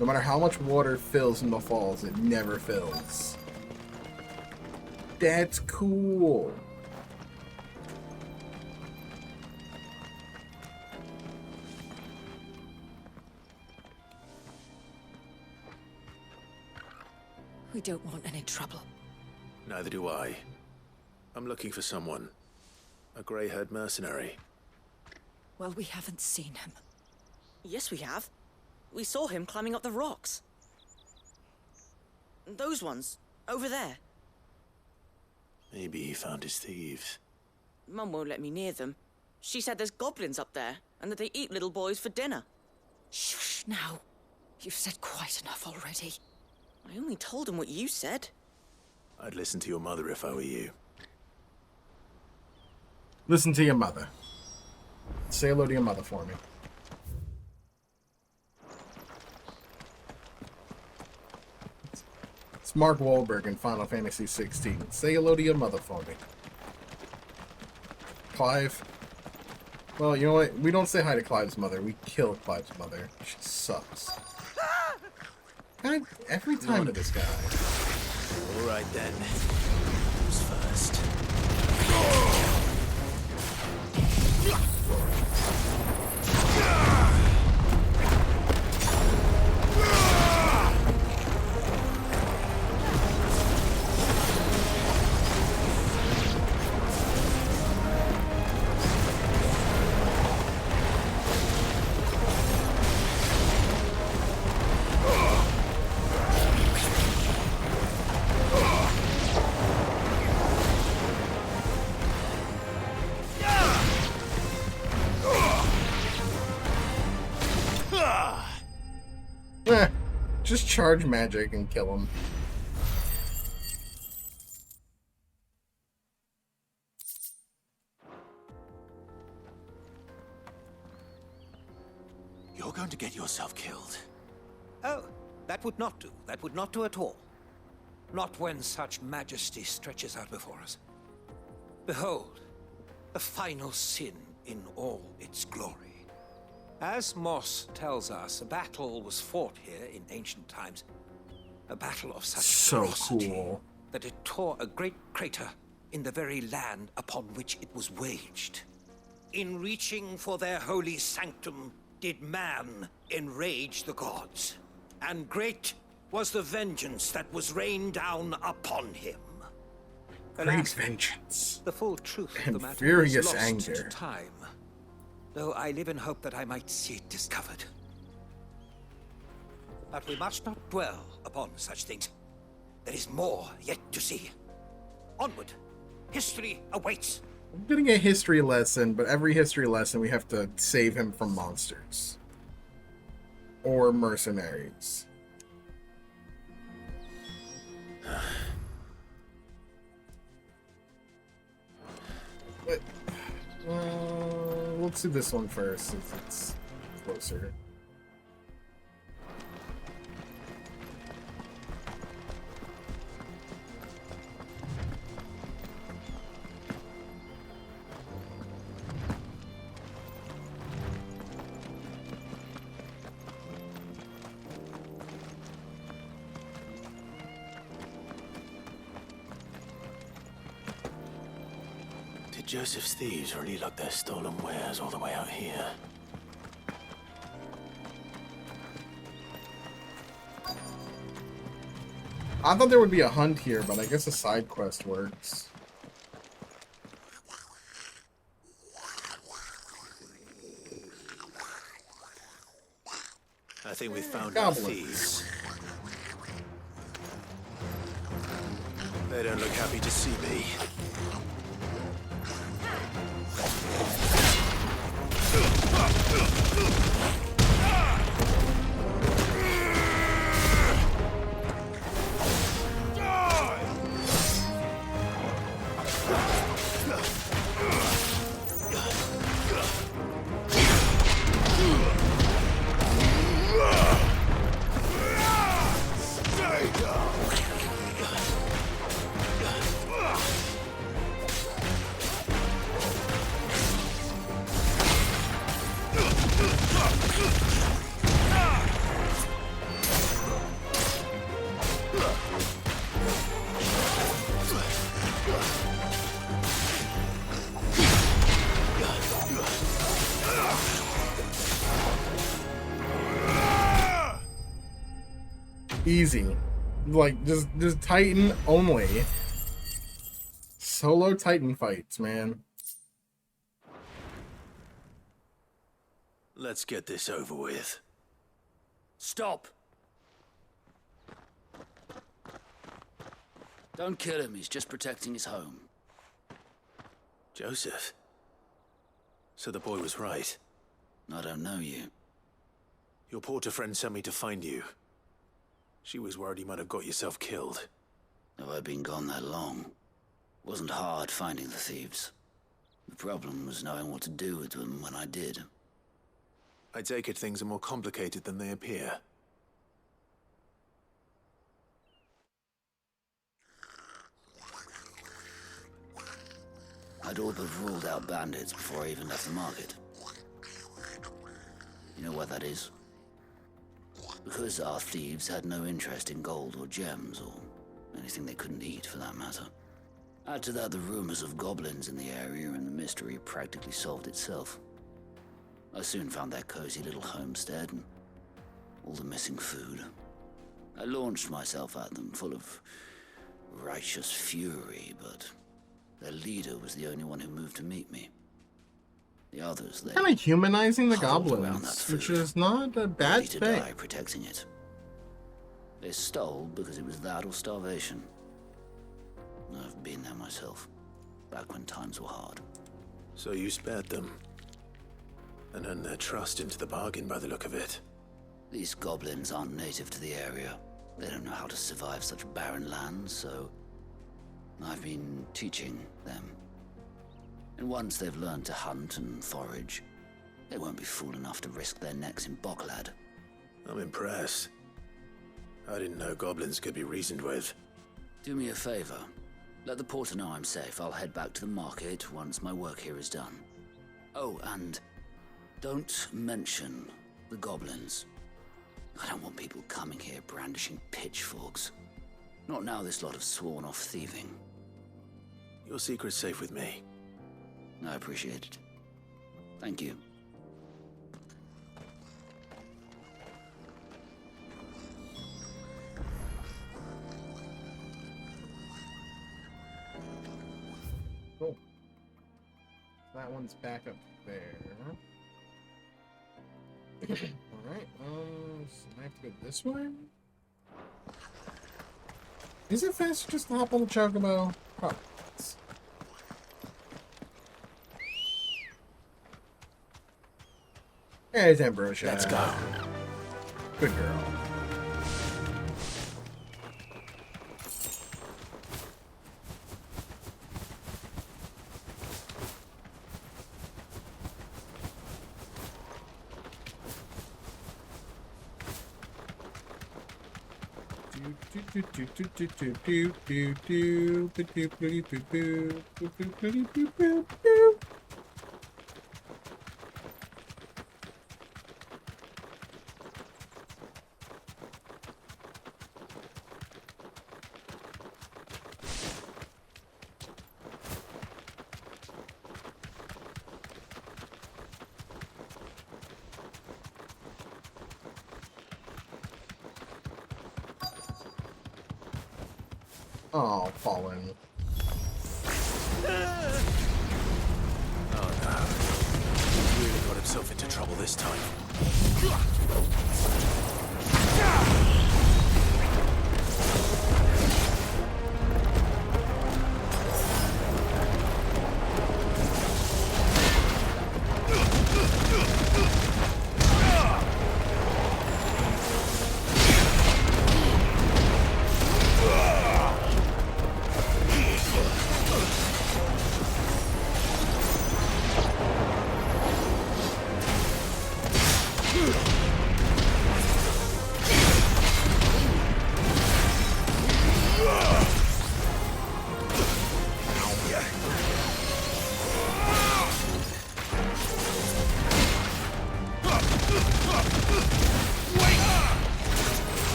No matter how much water fills in the falls, it never fills. That's cool. We don't want any trouble. Neither do I. I'm looking for someone. A grey-haired mercenary. Well, we haven't seen him. Yes, we have. We saw him climbing up the rocks. Those ones, over there. Maybe he found his thieves. Mum won't let me near them. She said there's goblins up there, and that they eat little boys for dinner. Shush now. You've said quite enough already. I only told him what you said. I'd listen to your mother if I were you. Listen to your mother. Say hello to your mother for me. It's Mark Wahlberg in Final Fantasy 16. Say hello to your mother for me. Clive. Well, you know what? We don't say hi to Clive's mother. We kill Clive's mother. She sucks. God, every time with this guy. All right then. Who's first? Just charge magic and kill him. You're going to get yourself killed. Oh, that would not do. That would not do at all. Not when such majesty stretches out before us. Behold, the final sin in all its glory. As Moss tells us, a battle was fought here in ancient times. A battle of such ferocity cool that it tore a great crater in the very land upon which it was waged. In reaching for their holy sanctum, did man enrage the gods. And great was the vengeance that was rained down upon him. Great vengeance. The full truth of And the matter furious is lost anger. to time. Though I live in hope that I might see it discovered. But we must not dwell upon such things. There is more yet to see. Onward. History awaits. I'm getting a history lesson, but every history lesson we have to save him from monsters. Or mercenaries. But, let's do this one first, since it's closer. Could Joseph's thieves really lug their stolen wares all the way out here? I thought there would be a hunt here, but I guess a side quest works. I think we've found our thieves. They don't look happy to see me. Easy. Like, just Titan only. Solo Titan fights, man. Let's get this over with. Stop! Don't kill him, he's just protecting his home. Joseph? So the boy was right. I don't know you. Your porter friend sent me to find you. She was worried you might have got yourself killed. Have I been gone that long? It wasn't hard finding the thieves. The problem was knowing what to do with them when I did. I take it things are more complicated than they appear. I'd all but ruled out bandits before I even left the market. You know why that is? Because our thieves had no interest in gold or gems, or anything they couldn't eat for that matter. Add to that the rumors of goblins in the area, and the mystery practically solved itself. I soon found their cozy little homestead and all the missing food. I launched myself at them, full of righteous fury, but their leader was the only one who moved to meet me. The others, they Kind of humanizing the huddled around goblins, that which food, is not a bad ready to thing. die protecting it. They stole because it was that or starvation. I've been there myself, back when times were hard. So you spared them. And earned their trust into the bargain by the look of it. These goblins aren't native to the area. They don't know how to survive such barren lands, so I've been teaching them. And once they've learned to hunt and forage, they won't be fool enough to risk their necks in Boklad. I'm impressed. I didn't know goblins could be reasoned with. Do me a favor. Let the porter know I'm safe. I'll head back to the market once my work here is done. Oh, and don't mention the goblins. I don't want people coming here brandishing pitchforks. Not now this lot have sworn off thieving. Your secret's safe with me. I appreciate it. Thank you. Cool. That one's back up there. Alright, so I have to go this way? Is it faster just to hop on the chocobo? Probably. There's Ambrosia. Let's go. Good girl. Oh, fallen. Oh no. He really got himself into trouble this time.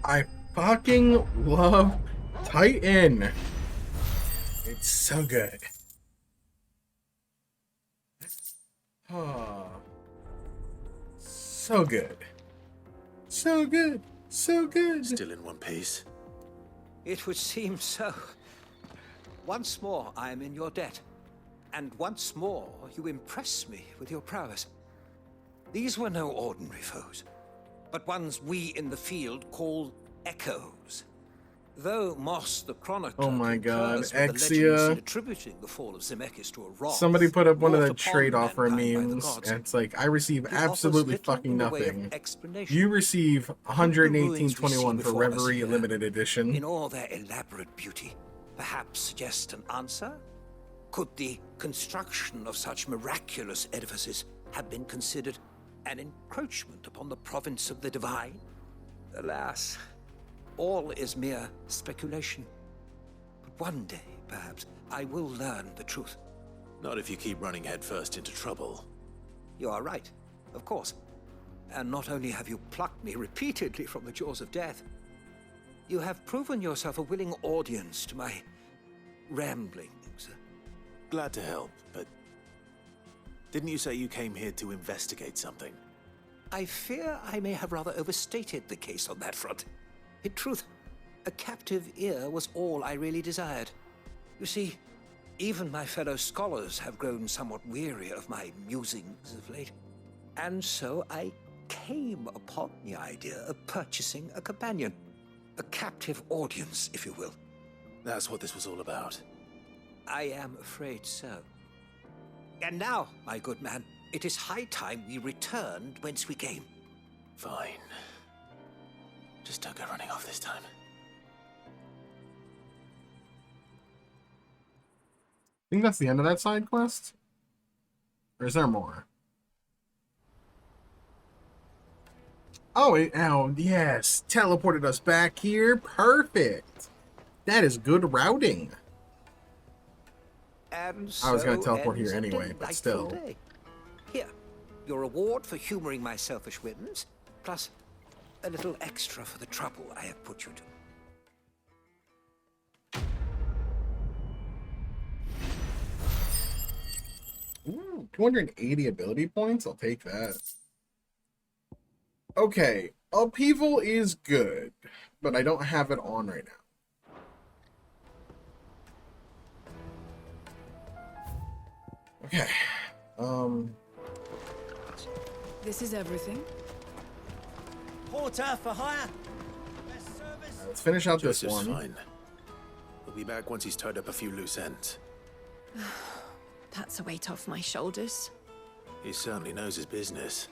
I fucking love Titan. It's so good. Oh, so good. So good. So good. Still in one piece. It would seem so. Once more, I am in your debt. And once more, you impress me with your prowess. These were no ordinary foes, but ones we in the field call echoes. Though Moss the Chronicler Oh my god, concurs with the legends Exia. in attributing the fall of Zemeckis to a wrath Somebody put up one of the wrought upon trade offer mankind by the memes, gods, and it's like, I receive he offers absolutely little fucking in the way of nothing. explanation. You receive Could the ruins we see 118.21 for before us Reverie here, Limited Edition. in all their elaborate beauty, perhaps suggest an answer? Could the construction of such miraculous edifices have been considered an encroachment upon the province of the divine? Alas, all is mere speculation. But one day, perhaps, I will learn the truth. Not if you keep running headfirst into trouble. You are right, of course. And not only have you plucked me repeatedly from the jaws of death, you have proven yourself a willing audience to my ramblings. Glad to help, but didn't you say you came here to investigate something? I fear I may have rather overstated the case on that front. In truth, a captive ear was all I really desired. You see, even my fellow scholars have grown somewhat weary of my musings of late. And so I came upon the idea of purchasing a companion. A captive audience, if you will. That's what this was all about. I am afraid so. And now, my good man, it is high time we returned whence we came. Fine. Just don't go running off this time. I think that's the end of that side quest? Or is there more? Oh, yes. Teleported us back here. Perfect. That is good routing. And I was going to so teleport here ends a anyway, but delightful still. day. Here, your reward for humoring my selfish whims, plus a little extra for the trouble I have put you to. Ooh, 280 ability points? I'll take that. Okay, Upheaval is good, but I don't have it on right now. Okay. This is everything. Porter for hire. Let's finish out this Joseph's one. fine. We'll be back once he's tied up a few loose ends. That's a weight off my shoulders. He certainly knows his business.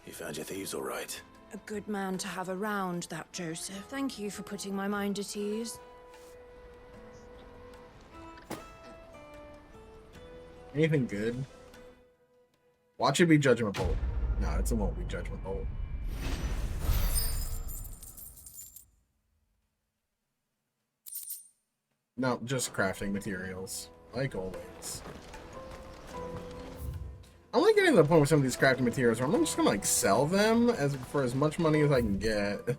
He found your thieves all right. A good man to have around, that Joseph. Thank you for putting my mind at ease. Anything good? Watch it be Judgment Bolt. No, it won't be Judgment Bolt. No, just crafting materials, like always. I'm like getting to the point with some of these crafting materials where I'm just gonna like sell them for as much money as I can get.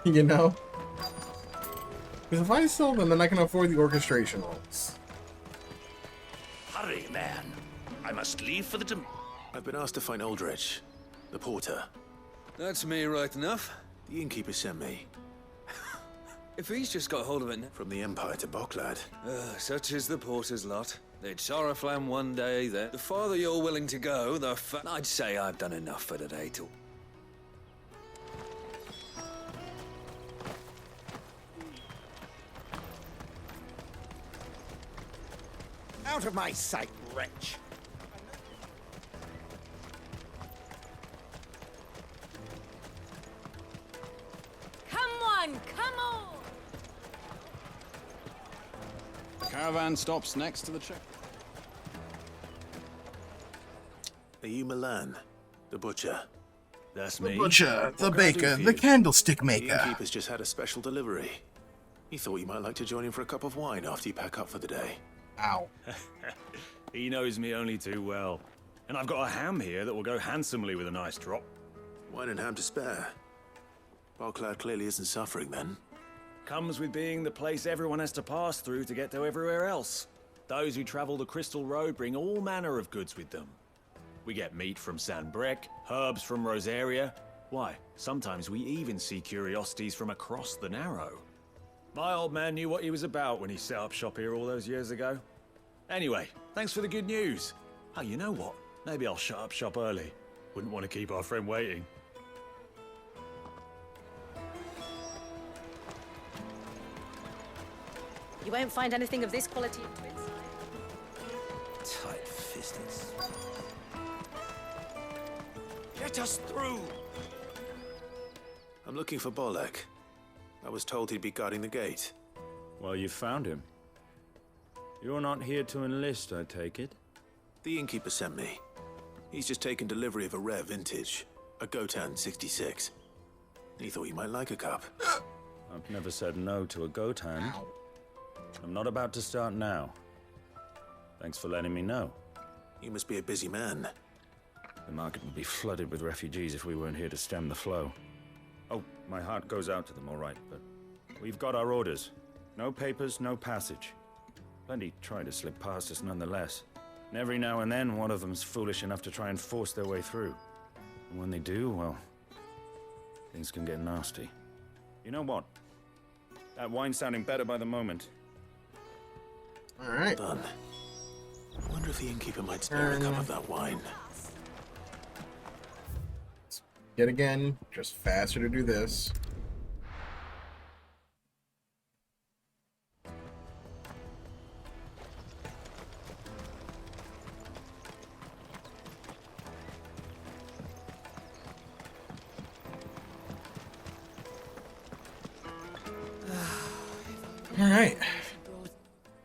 You know? Because if I sell them, then I can afford the orchestration rolls. Hurry, man. I must leave for the I've been asked to find Aldrich, the porter. That's me right enough. The innkeeper sent me. If he's just got hold of it... From the Empire to Boklad. Such is the porter's lot. They'd Sorrowflam one day, the farther you're willing to go, the I'd say I've done enough for today to... Out of my sight, wretch! Come on, come on! Caravan stops next to the check. Are you Milan, the butcher? That's The me. butcher, the What can I do baker, for the you? candlestick The maker. innkeeper's just had a special delivery. He thought you might like to join him for a cup of wine after you pack up for the day. Ow. He knows me only too well. And I've got a ham here that will go handsomely with a nice drop. Wine and ham to spare. Boklad clearly isn't suffering then. Comes with being the place everyone has to pass through to get to everywhere else. Those who travel the Crystal Road bring all manner of goods with them. We get meat from San Brec, herbs from Rosaria. Why, sometimes we even see curiosities from across the Narrow. My old man knew what he was about when he set up shop here all those years ago. Anyway, thanks for the good news. Oh, you know what? Maybe I'll shut up shop early. Wouldn't want to keep our friend waiting. You won't find anything of this quality in Twins. Tight-fisted. Get us through! I'm looking for Bolek. I was told he'd be guarding the gate. Well, you found him. You're not here to enlist, I take it? The innkeeper sent me. He's just taken delivery of a rare vintage, a Gotan 66. He thought you might like a cup. I've never said no to a goat hand. I'm not about to start now. Thanks for letting me know. You must be a busy man. The market would be flooded with refugees if we weren't here to stem the flow. Oh, my heart goes out to them, all right, but we've got our orders. No papers, no passage. Plenty try to slip past us nonetheless. And every now and then, one of them's foolish enough to try and force their way through. And when they do, well, things can get nasty. You know what? That wine's sounding better by the moment. All right. Done. I wonder if the innkeeper might spare a cup of that wine. Yet again, just faster to do this. All right.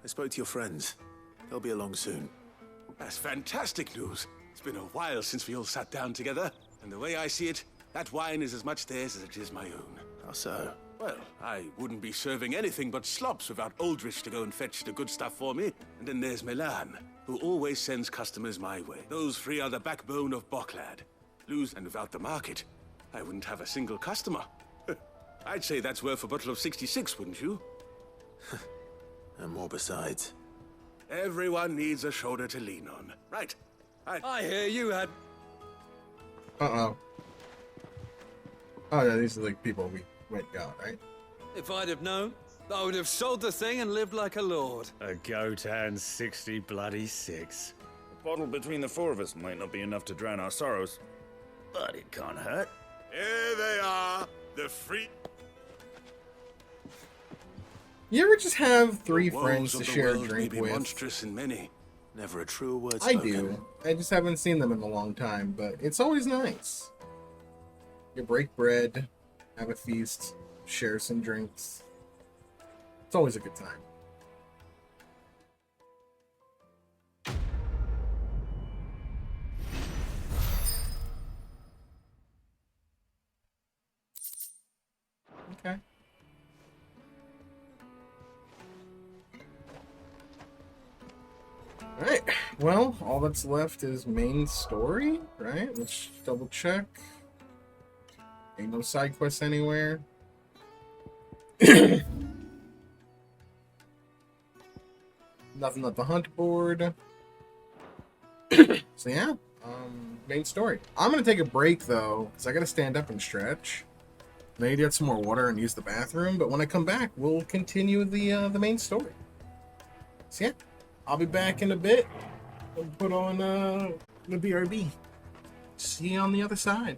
I spoke to your friends. They'll be along soon. That's fantastic news. It's been a while since we all sat down together, and the way I see it, that wine is as much theirs as it is my own. How so? Well, I wouldn't be serving anything but slops without Aldrich to go and fetch the good stuff for me. And then there's Milan, who always sends customers my way. Those three are the backbone of Boklad. Lose and without the market, I wouldn't have a single customer. I'd say that's worth a bottle of 66, wouldn't you? And more besides. Everyone needs a shoulder to lean on. Right. I hear you had... Uh-oh. Oh, yeah, these are the people we went and got, right? If I'd have known, I would have sold the thing and lived like a lord. A Gotan 60 bloody 6. A bottle between the four of us might not be enough to drown our sorrows, but it can't hurt. Here they are, the free... You ever just have three The friends woes to of the share a world drink may be with? monstrous in many. Never a truer word I spoken. do. I just haven't seen them in a long time, but it's always nice. You break bread, have a feast, share some drinks. It's always a good time. Okay. Alright, well, all that's left is main story, right? Let's double check. Ain't no side quests anywhere. Nothing at the hunt board. So yeah, main story. I'm gonna take a break though, because I gotta stand up and stretch. Maybe get some more water and use the bathroom, but when I come back, we'll continue the main story. So yeah, I'll be back in a bit and put on the BRB. See you on the other side.